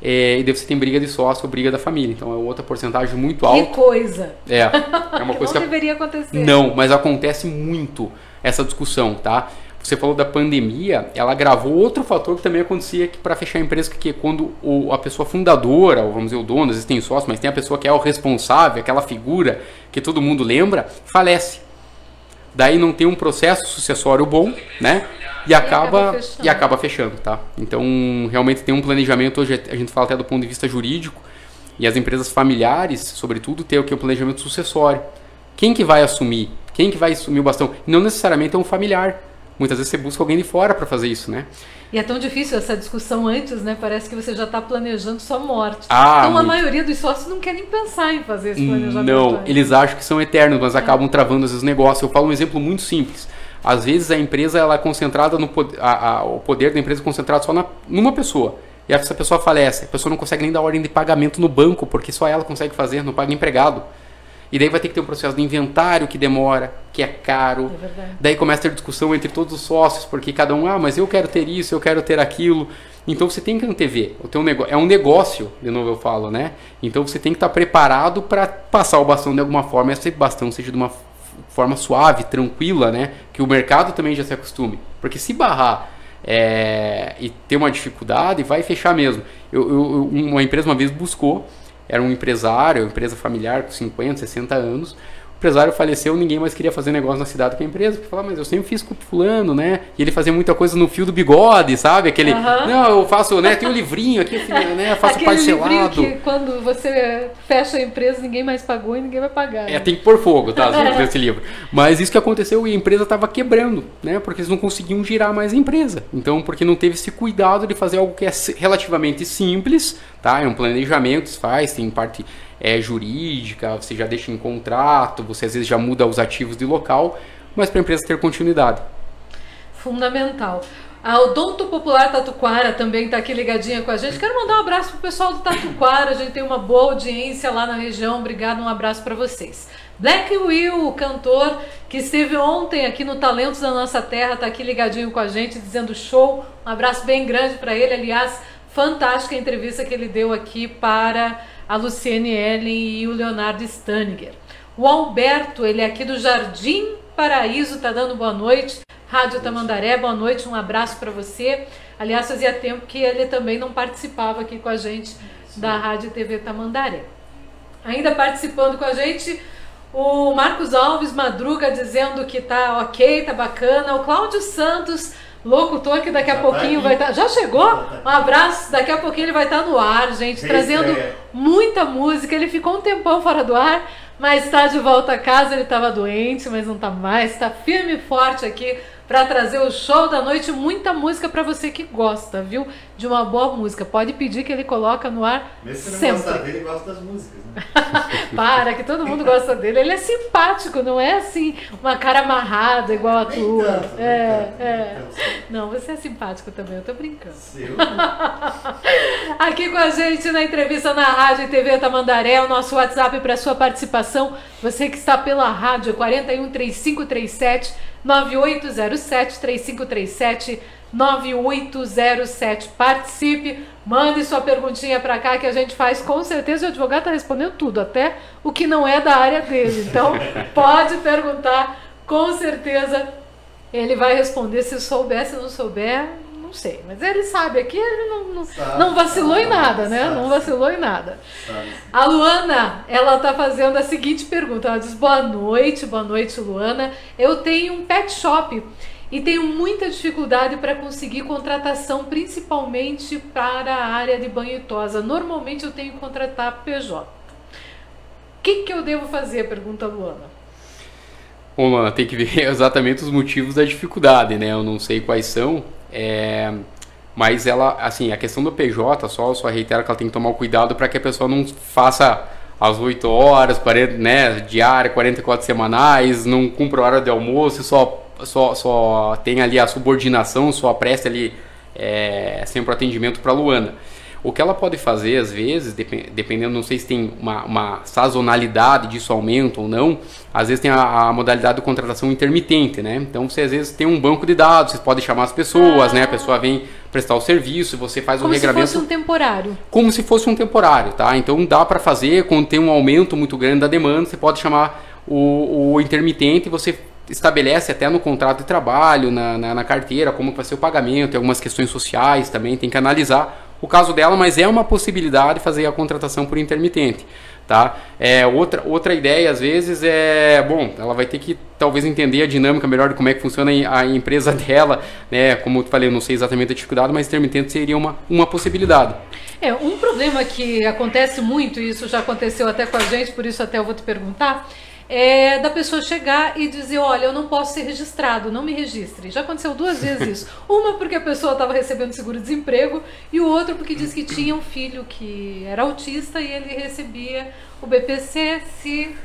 E daí você tem briga de sócio ou briga da família. Então é outra porcentagem muito alta. Que coisa! É uma coisa que não deveria acontecer. Não, mas acontece muito essa discussão, tá? Você falou da pandemia, ela agravou outro fator que também acontecia para fechar a empresa, que é quando a pessoa fundadora, ou vamos dizer o dono, às vezes tem sócio, mas tem a pessoa que é o responsável, aquela figura que todo mundo lembra, falece. Daí não tem um processo sucessório bom, né? E acaba fechando, tá? Então, realmente tem um planejamento, hoje a gente fala até do ponto de vista jurídico, e as empresas familiares, sobretudo, tem o que? O planejamento sucessório. Quem que vai assumir? Quem que vai assumir o bastão? E não necessariamente é um familiar. Muitas vezes você busca alguém de fora para fazer isso, né? E é tão difícil essa discussão antes, né? Parece que você já está planejando sua morte. Então a maioria dos sócios não quer nem pensar em fazer esse planejamento. Não, eles acham que são eternos, mas acabam travando esses negócios. Eu falo um exemplo muito simples. Às vezes a empresa ela é concentrada o poder da empresa é concentrado só numa pessoa. E essa pessoa falece, a pessoa não consegue nem dar ordem de pagamento no banco, porque só ela consegue fazer, não paga empregado. E daí vai ter que ter um processo de inventário que demora, que é caro. É verdade. Daí começa a ter discussão entre todos os sócios, porque cada um, mas eu quero ter isso, eu quero ter aquilo. Então você tem que antever. É um negócio, de novo eu falo, né? Então você tem que estar preparado para passar o bastão de alguma forma, e esse bastão seja de uma forma suave, tranquila, né? Que o mercado também já se acostume. Porque se barrar e ter uma dificuldade, vai fechar mesmo. Uma empresa uma vez buscou, era um empresário, uma empresa familiar com 50, 60 anos. empresário faleceu, ninguém mais queria fazer negócio na cidade com a empresa, porque falava, mas eu sempre fiz com o fulano, né? E ele fazia muita coisa no fio do bigode, sabe? Aquele, não, eu faço, né? Tem um livrinho aqui, né? Eu faço aquele parcelado. Livrinho que quando você fecha a empresa, ninguém mais pagou e ninguém vai pagar. Né? Tem que pôr fogo, tá? Nesse livro. Mas isso que aconteceu e a empresa estava quebrando, né? Porque eles não conseguiam girar mais a empresa. Então, porque não teve esse cuidado de fazer algo que é relativamente simples, tá? É um planejamento, se faz, tem parte jurídica, você já deixa em contrato, você às vezes já muda os ativos de local, mas para a empresa ter continuidade. Fundamental. A Odonto Popular Tatuquara também está aqui ligadinha com a gente. Quero mandar um abraço pro pessoal do Tatuquara, a gente tem uma boa audiência lá na região, obrigado, um abraço para vocês. Black Will, o cantor que esteve ontem aqui no Talentos da Nossa Terra, está aqui ligadinho com a gente, dizendo show, um abraço bem grande para ele, aliás, fantástica a entrevista que ele deu aqui para a Luciene Ellen e o Leonardo Staniger. O Alberto, ele é aqui do Jardim Paraíso, tá dando boa noite. Rádio Tamandaré, boa noite, um abraço para você. Aliás, fazia tempo que ele também não participava aqui com a gente da Rádio TV Tamandaré. Ainda participando com a gente, o Marcos Alves Madruga dizendo que tá ok, tá bacana. O Cláudio Santos, locutor, que daqui a pouquinho vai estar... Já chegou? Um abraço, daqui a pouquinho ele vai estar no ar, gente, trazendo muita música. Ele ficou um tempão fora do ar, mas está de volta a casa. Ele estava doente, mas não está mais, está firme e forte aqui para trazer o show da noite. Muita música para você que gosta, viu? De uma boa música. Pode pedir que ele coloca no ar mesmo sempre. Mesmo se não gosta dele, gosta das músicas, né? Para, que todo mundo gosta dele. Ele é simpático, não é assim, uma cara amarrada igual a tua. Tanto. Não, você é simpático também, eu tô brincando. Seu. Aqui com a gente na entrevista na Rádio e TV Tamandaré, o nosso WhatsApp para sua participação. Você que está pela rádio, 41 3537 9807 3537 9807. Participe, mande sua perguntinha para cá que a gente faz com certeza. O advogado está respondendo tudo, até o que não é da área dele. Então pode perguntar, com certeza ele vai responder. Se souber, se não souber, não sei. Mas ele sabe aqui, ele não vacilou em nada, né? Não vacilou em nada. A Luana, ela tá fazendo a seguinte pergunta. Ela diz, boa noite, Luana. Eu tenho um pet shop e tenho muita dificuldade para conseguir contratação, principalmente para a área de banho e tosa. Normalmente eu tenho que contratar PJ. O que eu devo fazer? Pergunta a Luana. Bom, Luana, tem que ver exatamente os motivos da dificuldade, né? Eu não sei quais são, mas ela, assim, a questão do PJ, só reitero que ela tem que tomar o cuidado para que a pessoa não faça às 8 horas, 40, né, diária, 44 semanais, não cumpra a hora de almoço, só tem ali a subordinação, só presta ali sempre o atendimento para a Luana. O que ela pode fazer, às vezes, dependendo, não sei se tem uma sazonalidade disso aumenta ou não, às vezes tem a modalidade de contratação intermitente, né? Então você às vezes tem um banco de dados, você pode chamar as pessoas, né? A pessoa vem prestar o serviço, você faz o regramento. Como se fosse um temporário. Como se fosse um temporário, tá? Então dá para fazer, quando tem um aumento muito grande da demanda, você pode chamar o intermitente e você estabelece até no contrato de trabalho, na carteira, como vai ser o pagamento, tem algumas questões sociais também, tem que analisar o caso dela, mas é uma possibilidade fazer a contratação por intermitente, tá? Outra ideia, às vezes, bom, ela vai ter que talvez entender a dinâmica melhor de como é que funciona a empresa dela, né? Como eu falei, eu não sei exatamente a dificuldade, mas intermitente seria uma possibilidade. Um problema que acontece muito, e isso já aconteceu até com a gente, por isso até eu vou te perguntar, da pessoa chegar e dizer, olha, eu não posso ser registrado, não me registre. Já aconteceu 2 vezes isso. Uma porque a pessoa estava recebendo seguro-desemprego e o outro porque disse que tinha um filho que era autista e ele recebia o BPC, se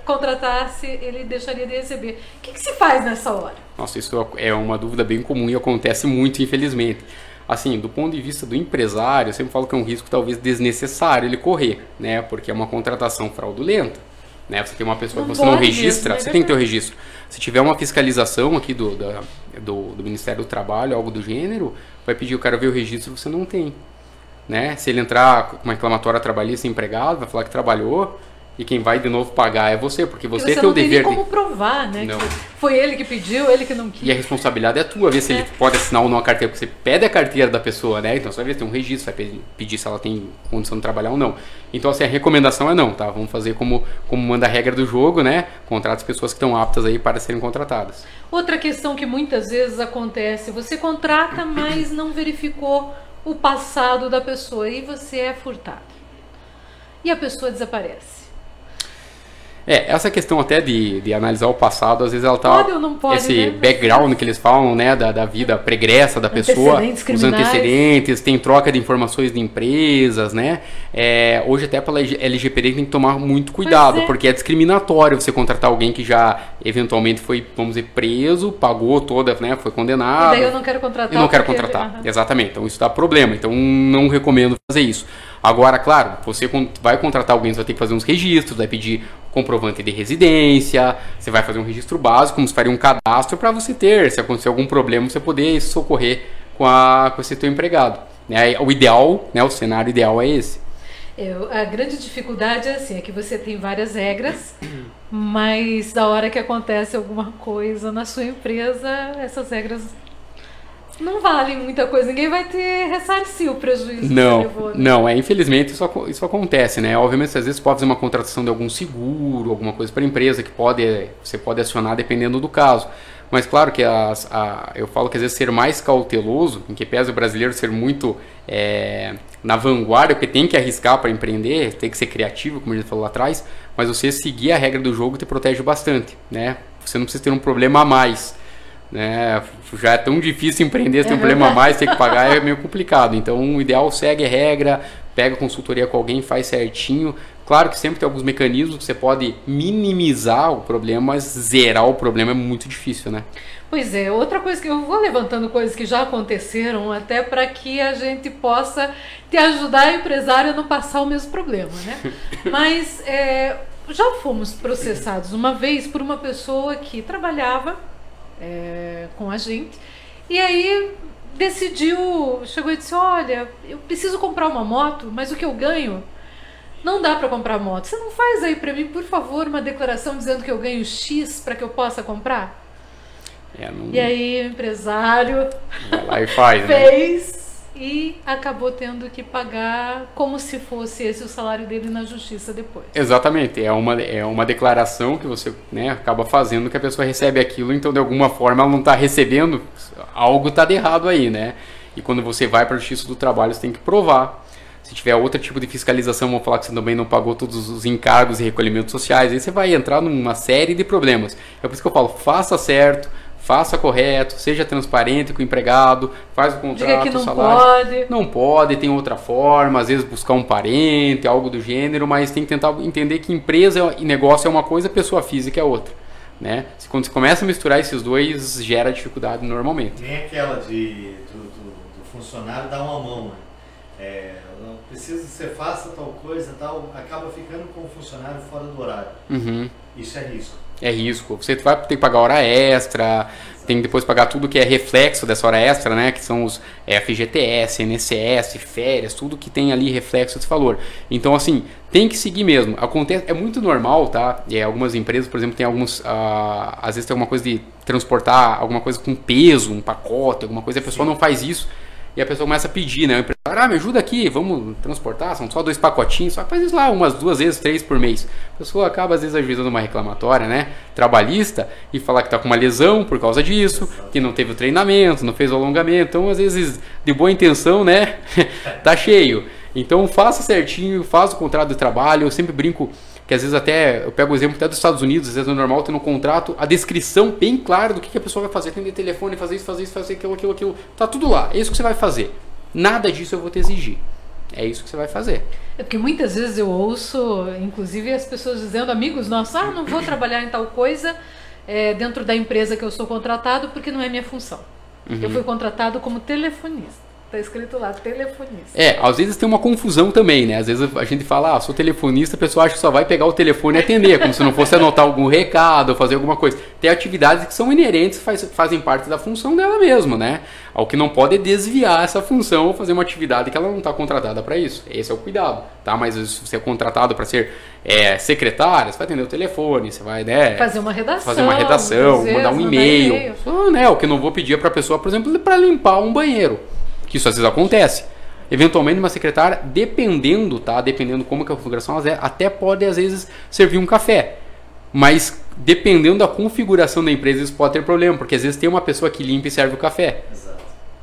contratasse, ele deixaria de receber. O que se faz nessa hora? Nossa, isso é uma dúvida bem comum e acontece muito, infelizmente. Assim, do ponto de vista do empresário, eu sempre falo que é um risco talvez desnecessário ele correr, né? Porque é uma contratação fraudulenta. Né? Você tem uma pessoa que você não registra, mesmo, você tem que ter o registro. Se tiver uma fiscalização aqui do Ministério do Trabalho, algo do gênero, vai pedir, eu quero ver o registro, você não tem. Né? Se ele entrar com uma reclamatória trabalhista empregado, vai falar que trabalhou, E quem vai de novo pagar é você, porque você tem o não tem dever nem como provar, né? Não. Que foi ele que pediu, ele que não quis. E a responsabilidade é tua, ver se ele pode assinar ou não a carteira, porque você pede a carteira da pessoa, né? Então você vai ver se tem um registro, vai pedir se ela tem condição de trabalhar ou não. Então assim, a recomendação é não, tá? Vamos fazer como manda a regra do jogo, né? Contrata as pessoas que estão aptas aí para serem contratadas. Outra questão que muitas vezes acontece, você contrata, mas não verificou o passado da pessoa e você é furtado. E a pessoa desaparece. Essa questão até de analisar o passado, às vezes ela tá... Pode ou não pode, esse né? background que eles falam, né, da vida pregressa da pessoa, os antecedentes, tem troca de informações de empresas, né? Hoje até pela LGPD tem que tomar muito cuidado, porque é discriminatório você contratar alguém que já eventualmente foi, vamos dizer, preso, pagou toda, né, foi condenado. E daí eu não quero contratar. Eu não quero contratar, exatamente. Então isso dá problema, então não recomendo fazer isso. Agora, claro, você vai contratar alguém, você vai ter que fazer uns registros, vai pedir comprovante de residência, você vai fazer um registro básico, como se faria um cadastro para você ter, se acontecer algum problema, você poder socorrer com esse teu empregado. Né? O ideal, né, o cenário ideal é esse. A grande dificuldade é assim, é que você tem várias regras, mas da hora que acontece alguma coisa na sua empresa, essas regras não valem muita coisa, ninguém vai ter ressarcir o prejuízo que você levou, né? Não, infelizmente isso acontece, né? Obviamente, às vezes pode fazer uma contratação de algum seguro, alguma coisa para a empresa que você pode acionar dependendo do caso. Mas claro que eu falo que às vezes ser mais cauteloso, em que pese o brasileiro ser muito na vanguarda, porque tem que arriscar para empreender, tem que ser criativo, como a gente falou lá atrás, mas você seguir a regra do jogo te protege bastante, né? Você não precisa ter um problema a mais. Né? Já é tão difícil empreender, se tem um problema a mais, tem que pagar, é meio complicado. Então o ideal segue a regra, pega consultoria com alguém, faz certinho. Claro que sempre tem alguns mecanismos que você pode minimizar o problema, mas zerar o problema é muito difícil, né? Pois é, outra coisa que eu vou levantando coisas que já aconteceram, até para que a gente possa te ajudar, empresário, a não passar o mesmo problema, né? Mas já fomos processados uma vez por uma pessoa que trabalhava com a gente, e aí chegou e disse, olha, eu preciso comprar uma moto, mas o que eu ganho não dá para comprar moto. Você não faz aí para mim, por favor, uma declaração dizendo que eu ganho X para que eu possa comprar? E aí o empresário vai lá e faz, fez, né? E acabou tendo que pagar como se fosse esse o salário dele na justiça depois. Exatamente, é uma declaração que você, né, acaba fazendo que a pessoa recebe aquilo, então de alguma forma ela não está recebendo, algo está de errado aí, né? E quando você vai para a Justiça do Trabalho, você tem que provar. Se tiver outro tipo de fiscalização, vão falar que você também não pagou todos os encargos e recolhimentos sociais, aí você vai entrar numa série de problemas. É por isso que eu falo, faça certo, faça correto, seja transparente com o empregado, faz o contrato, diga que não salário. pode. Não pode, tem outra forma, às vezes buscar um parente, algo do gênero, mas tem que tentar entender que empresa e negócio é uma coisa, pessoa física é outra. Né? Quando você começa a misturar esses dois, gera dificuldade normalmente. Nem aquela do funcionário dar uma mão, né? Não precisa que você faça tal coisa, tal, acaba ficando com o funcionário fora do horário. Uhum. Isso é risco. É risco. Você vai ter que pagar hora extra, tem que depois pagar tudo que é reflexo dessa hora extra, né? Que são os FGTS, INSS, férias, tudo que tem ali reflexo desse valor. Então, assim, tem que seguir mesmo. Acontece, é muito normal, tá? Algumas empresas, por exemplo, tem alguns... às vezes tem alguma coisa de transportar alguma coisa com peso, um pacote, alguma coisa, a pessoa não faz isso. E a pessoa começa a pedir, né? O empresário, me ajuda aqui, vamos transportar, são só 2 pacotinhos, só que faz isso lá umas 2 vezes, 3 por mês. A pessoa acaba às vezes ajuizando uma reclamatória, né? Trabalhista, e falar que está com uma lesão por causa disso, que não teve o treinamento, não fez o alongamento. Então, às vezes, de boa intenção, né? Tá cheio. Então, faça certinho, faça o contrato de trabalho. Eu sempre brinco que às vezes até, eu pego o exemplo até dos Estados Unidos, às vezes é normal ter no contrato a descrição bem clara do que a pessoa vai fazer, atender telefone, fazer isso, fazer aquilo, tá tudo lá, é isso que você vai fazer, nada disso eu vou te exigir, é isso que você vai fazer. É porque muitas vezes eu ouço, inclusive as pessoas dizendo, amigos nossos, não vou trabalhar em tal coisa dentro da empresa que eu sou contratado porque não é minha função. Eu fui contratado como telefonista. tá escrito lá, telefonista. Às vezes tem uma confusão também, né? Às vezes a gente fala, sou telefonista, a pessoa acha que só vai pegar o telefone e atender, como se não fosse anotar algum recado ou fazer alguma coisa. Tem atividades que são inerentes, fazem parte da função dela mesmo, né? O que não pode é desviar essa função ou fazer uma atividade que ela não está contratada para isso. Esse é o cuidado, tá? Mas se você é contratado para ser secretária, você vai atender o telefone, você vai, né, fazer uma redação, mandar um e-mail. Né? O que eu não vou pedir para a pessoa, por exemplo, para limpar um banheiro, que isso às vezes acontece. Eventualmente uma secretária, dependendo como que é a configuração, até pode às vezes servir um café. Mas dependendo da configuração da empresa, isso pode ter problema, porque às vezes tem uma pessoa que limpa e serve o café. Exato.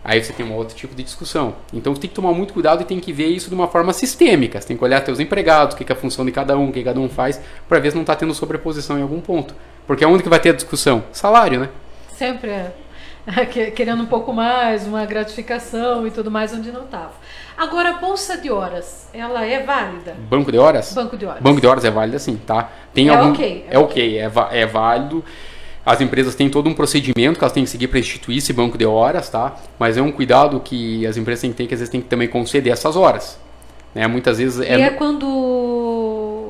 Aí você tem um outro tipo de discussão. Então você tem que tomar muito cuidado e tem que ver isso de uma forma sistêmica. Você tem que olhar teus empregados, o que é a função de cada um, o que cada um faz, para ver se não está tendo sobreposição em algum ponto. Porque aonde que vai ter a discussão? Salário, né? Sempre querendo um pouco mais, uma gratificação e tudo mais onde não estava. Agora, a bolsa de horas, ela é válida? Banco de horas? Banco de horas. Banco de horas é válido sim, tá? É válido. As empresas têm todo um procedimento que elas têm que seguir para instituir esse banco de horas, tá? Mas é um cuidado que as empresas têm que ter, que às vezes tem que também conceder essas horas. Né? Muitas vezes quando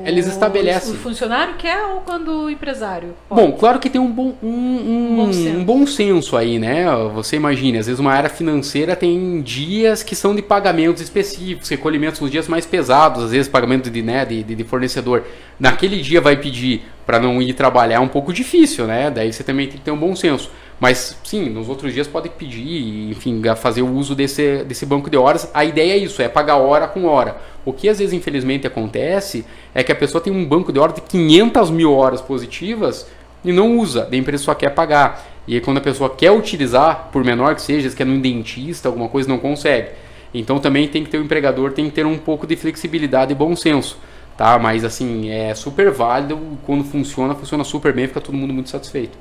eles estabelecem. O funcionário quer ou quando o empresário pode? Bom, claro que tem um bom senso aí, né? Você imagina, às vezes uma área financeira tem dias que são de pagamentos específicos, recolhimentos nos dias mais pesados, às vezes pagamento de fornecedor. Naquele dia vai pedir para não ir trabalhar, é um pouco difícil, né? Daí você também tem que ter um bom senso. Mas sim, nos outros dias pode pedir, enfim, fazer o uso desse banco de horas. A ideia é isso, é pagar hora com hora. O que às vezes infelizmente acontece é que a pessoa tem um banco de horas de 500 mil horas positivas e não usa, a empresa só quer pagar. E aí quando a pessoa quer utilizar, por menor que seja, se quer num dentista, alguma coisa, não consegue. Então também tem que ter o empregador, tem que ter um pouco de flexibilidade e bom senso. Tá? Mas assim, é super válido, quando funciona super bem, fica todo mundo muito satisfeito.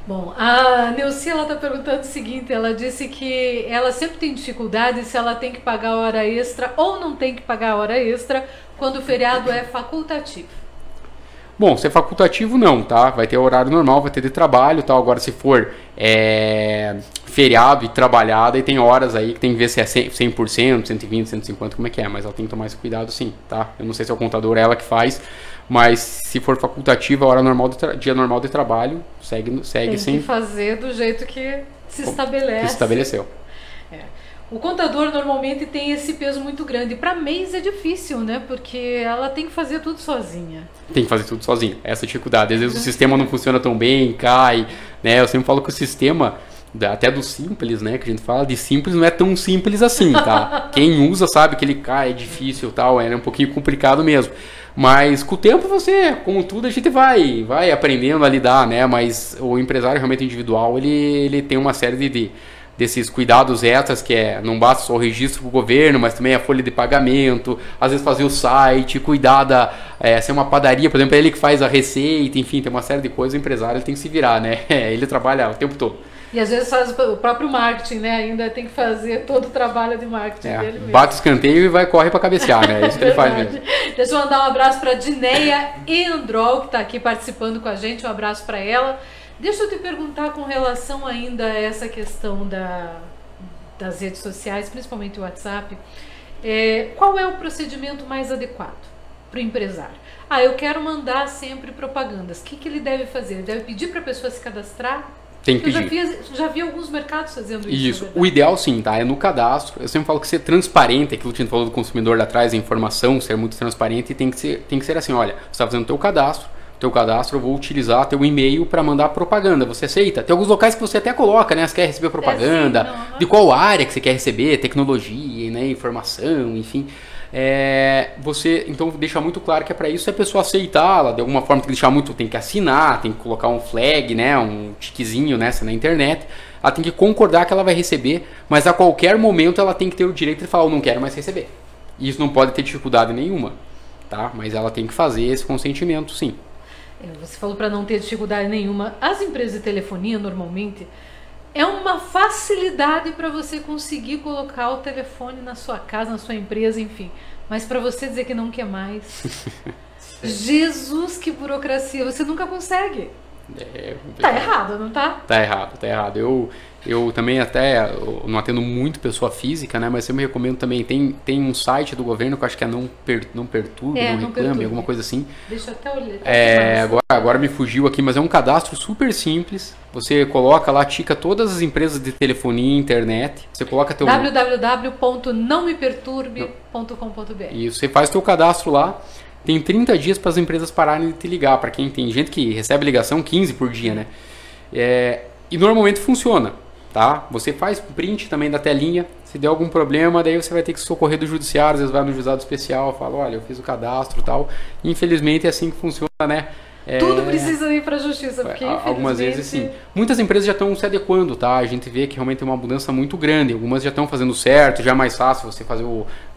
Bom, a Neuci, ela está perguntando o seguinte, ela disse que ela sempre tem dificuldade se ela tem que pagar hora extra ou não tem que pagar hora extra quando o feriado é facultativo. Bom, se é facultativo não, tá? Vai ter horário normal, vai ter de trabalho, tá? Agora se for feriado e trabalhado, aí tem horas aí que tem que ver se é 100%, 120, 150, como é que é, mas ela tem que tomar esse cuidado sim, tá? Eu não sei se é o contador, é ela que faz, mas se for facultativa, a hora normal dia normal de trabalho, segue tem sem... que fazer do jeito que se estabelece. Que se estabeleceu. O contador normalmente tem esse peso muito grande. Para mês é difícil, né? Porque ela tem que fazer tudo sozinha. Tem que fazer tudo sozinha. Essa dificuldade. Às vezes o sistema não funciona tão bem, cai, né? Eu sempre falo que o sistema, até do simples, né? Que a gente fala de simples, não é tão simples assim, tá? Quem usa sabe que ele cai, é difícil, tal, é um pouquinho complicado mesmo. Mas com o tempo você, como tudo, a gente vai aprendendo a lidar, né? Mas o empresário realmente individual, ele tem uma série desses cuidados extras, que não basta só o registro para o governo, mas também a folha de pagamento, às vezes fazer o site, cuidar ser uma padaria, por exemplo, é ele que faz a receita, enfim, tem uma série de coisas, o empresário ele tem que se virar, né? Ele trabalha o tempo todo. E às vezes faz o próprio marketing, né? Ainda tem que fazer todo o trabalho de marketing dele mesmo. Bate o escanteio e corre para cabecear, né? É isso que ele faz mesmo. Deixa eu mandar um abraço para Dineia Endrol, que está aqui participando com a gente, um abraço para ela. Deixa eu te perguntar com relação ainda a essa questão das redes sociais, principalmente o WhatsApp. Qual é o procedimento mais adequado para o empresário? Eu quero mandar sempre propagandas. O que ele deve fazer? Ele deve pedir para a pessoa se cadastrar? Tem que pedir. Eu já vi alguns mercados fazendo isso. Isso. O ideal sim, tá? É no cadastro. Eu sempre falo que ser transparente, aquilo que a gente falou do consumidor lá atrás, a informação, ser muito transparente, tem que ser assim, olha, você está fazendo o teu cadastro, eu vou utilizar teu e-mail para mandar propaganda. Você aceita? Tem alguns locais que você até coloca, né? Você quer receber propaganda, de qual área que você quer receber, tecnologia, né? Informação, enfim. Você então deixa muito claro que é para isso, se a pessoa aceitá-la, de alguma forma tem que assinar, tem que colocar um flag, né? Um tiquezinho nessa na internet. Ela tem que concordar que ela vai receber, mas a qualquer momento ela tem que ter o direito de falar, eu não quero mais receber. E isso não pode ter dificuldade nenhuma, tá? Mas ela tem que fazer esse consentimento, sim. Você falou para não ter dificuldade nenhuma. As empresas de telefonia, normalmente, é uma facilidade para você conseguir colocar o telefone na sua casa, na sua empresa, enfim. Mas para você dizer que não quer mais... Jesus, que burocracia! Você nunca consegue. Tá errado, não tá? Tá errado, tá errado. Eu também até não atendo muito pessoa física, né? Mas sempre recomendo também, tem um site do governo que eu acho que é Não Perturbe, Não Reclame, alguma coisa assim. Deixa eu até olhar. Agora me fugiu aqui, mas é um cadastro super simples. Você coloca lá, tica todas as empresas de telefonia e internet. Você coloca teu... www.nãomeperturbe.com.br. E você faz teu cadastro lá. Tem 30 dias para as empresas pararem de te ligar. Para quem tem gente que recebe ligação 15 por dia, né? E normalmente funciona, tá? Você faz print também da telinha. Se der algum problema, daí você vai ter que socorrer do judiciário. Às vezes vai no juizado especial, fala, olha, eu fiz o cadastro e tal. Infelizmente é assim que funciona, né? Tudo precisa ir para a justiça, porque algumas vezes sim. Muitas empresas já estão se adequando, tá? A gente vê que realmente tem uma mudança muito grande. Algumas já estão fazendo certo, já é mais fácil você fazer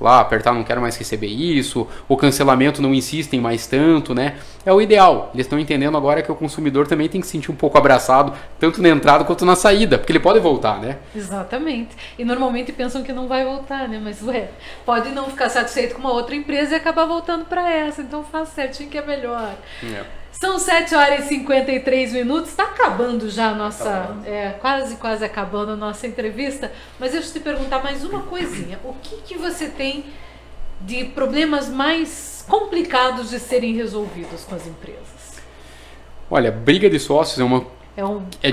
apertar, não quero mais receber isso, o cancelamento não insistem mais tanto, né? É o ideal. Eles estão entendendo agora que o consumidor também tem que se sentir um pouco abraçado, tanto na entrada quanto na saída, porque ele pode voltar, né? Exatamente. E normalmente pensam que não vai voltar, né? Mas pode não ficar satisfeito com uma outra empresa e acabar voltando para essa. Então faz certinho que é melhor. São 7h53, está acabando já a nossa, quase acabando a nossa entrevista, mas deixa eu te perguntar mais uma coisinha. O que você tem de problemas mais complicados de serem resolvidos com as empresas? Olha, briga de sócios é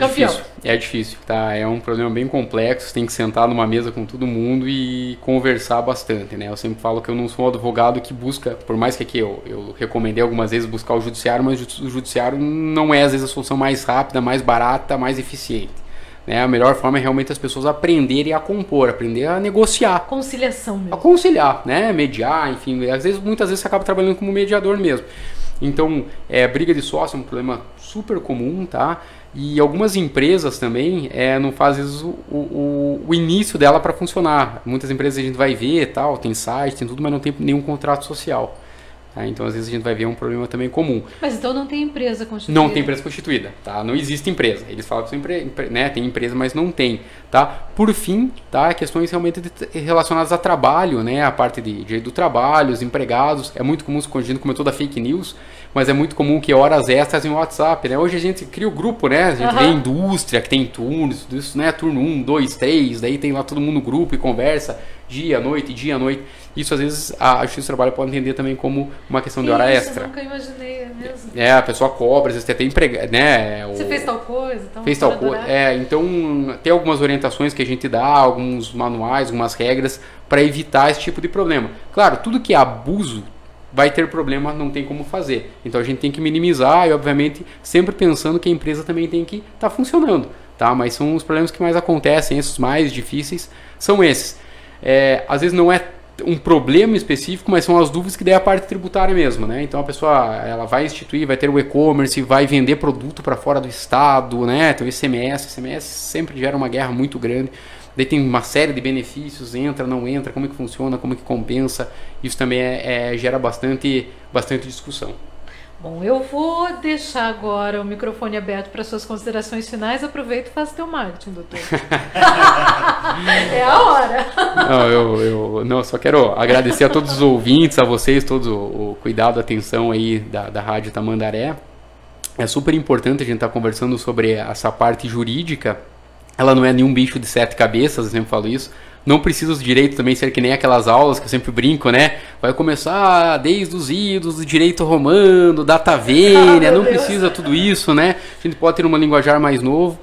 difícil, tá? É um problema bem complexo, tem que sentar numa mesa com todo mundo e conversar bastante, né? Eu sempre falo que eu não sou um advogado que busca, por mais que aqui eu recomendei algumas vezes buscar o judiciário, mas o judiciário não é às vezes a solução mais rápida, mais barata, mais eficiente, né? A melhor forma é realmente as pessoas aprenderem a compor, aprender a negociar. Conciliação mesmo. A conciliar, né? Mediar, enfim, muitas vezes você acaba trabalhando como mediador mesmo. Então, briga de sócio é um problema super comum, tá? E algumas empresas também não fazem o início dela para funcionar. Muitas empresas a gente vai ver, tal, tem site, tem tudo, mas não tem nenhum contrato social. Tá? Então, às vezes a gente vai ver um problema também comum. Mas então não tem empresa constituída? Não tem empresa constituída, tá? Não existe empresa. Eles falam que tem empresa, mas não tem, tá? Por fim, tá? Questões realmente relacionadas a trabalho, né? A parte de direito do trabalho, os empregados. É muito comum, a gente comentou da fake news, mas é muito comum que horas extras em WhatsApp, né? Hoje a gente cria o grupo, né? A gente vê a indústria que tem turnos, tudo isso, né? Turno 1, 2, 3, daí tem lá todo mundo no grupo e conversa dia, noite. Isso às vezes a Justiça do Trabalho pode entender também como uma questão de hora extra. Eu nunca imaginei, é mesmo. A pessoa cobra, às vezes tem até empregado, né? Você fez tal coisa, então. Fez tal coisa. Então tem algumas orientações que a gente dá, alguns manuais, algumas regras para evitar esse tipo de problema. Claro, tudo que é abuso vai ter problema, não tem como fazer. Então a gente tem que minimizar e, obviamente, sempre pensando que a empresa também tem que estar funcionando, tá? Mas são os problemas que mais acontecem, esses mais difíceis são esses. Às vezes não é um problema específico, mas são as dúvidas que daí é a parte tributária mesmo, né? Então a pessoa ela vai instituir, vai ter o e-commerce, vai vender produto para fora do estado, né? Tem o ICMS sempre gera uma guerra muito grande. Daí tem uma série de benefícios, entra, não entra, como é que funciona, como é que compensa. Isso também gera bastante discussão. Bom, eu vou deixar agora o microfone aberto para suas considerações finais. Aproveita e faça teu marketing, doutor. É a hora. Não, só quero agradecer a todos os ouvintes, a vocês, todos o cuidado, a atenção aí da Rádio Tamandaré. É super importante a gente estar conversando sobre essa parte jurídica. Ela não é nenhum bicho de 7 cabeças, eu sempre falo isso. Não precisa os direitos também ser que nem aquelas aulas que eu sempre brinco, né? Vai começar desde os idos do direito romano, data vênia, não precisa tudo isso, né? A gente pode ter uma linguajar mais novo.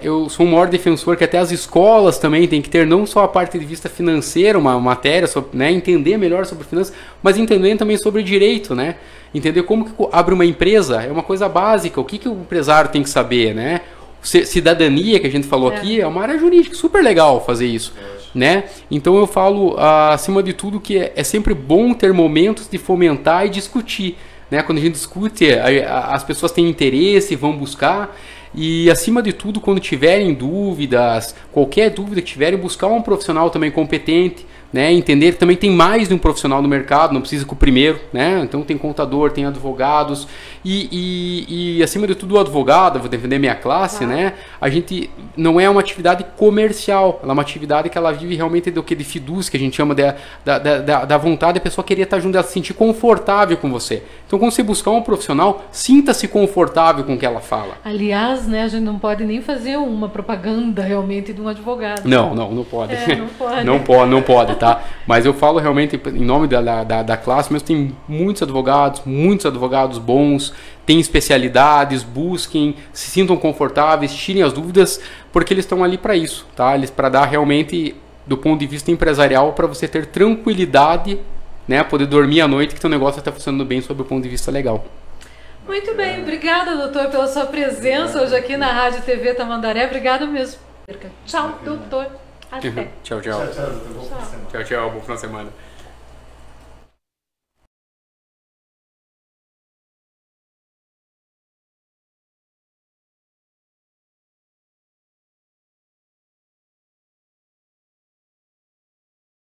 Eu sou um maior defensor que até as escolas também tem que ter não só a parte de vista financeira, uma matéria, sobre, né? Entender melhor sobre finanças, mas entender também sobre direito, né? Entender como que abre uma empresa é uma coisa básica, o que o empresário tem que saber, né? Cidadania, que a gente falou aqui, é uma área jurídica, super legal fazer isso, né? Então eu falo, acima de tudo, que é sempre bom ter momentos de fomentar e discutir, né? Quando a gente discute, as pessoas têm interesse, vão buscar, e acima de tudo, quando tiverem dúvidas, qualquer dúvida que tiverem, buscar um profissional também competente, né? Entender que também tem mais de um profissional no mercado, não precisa com o primeiro, né? Então tem contador, tem advogados e acima de tudo o advogado, vou defender minha classe, né? A gente não é uma atividade comercial, ela é uma atividade que ela vive realmente do que de fidúcia, que a gente chama da vontade da pessoa querer estar junto, ela se sentir confortável com você. Então quando você buscar um profissional, sinta-se confortável com o que ela fala. Aliás, né, a gente não pode nem fazer uma propaganda realmente de um advogado. Não pode. Não pode. não pode, tá? Mas eu falo realmente em nome da classe, mas tem muitos advogados bons, tem especialidades, busquem, se sintam confortáveis, tirem as dúvidas, porque eles estão ali para isso, tá? Eles para dar realmente, do ponto de vista empresarial, para você ter tranquilidade, né? Poder dormir à noite, que teu negócio está funcionando bem sob o ponto de vista legal. Muito bem, obrigada, doutor, pela sua presença hoje aqui na Rádio TV Tamandaré. Obrigada mesmo. Tchau, doutor. Até. Tchau. Tchau, bom final de semana.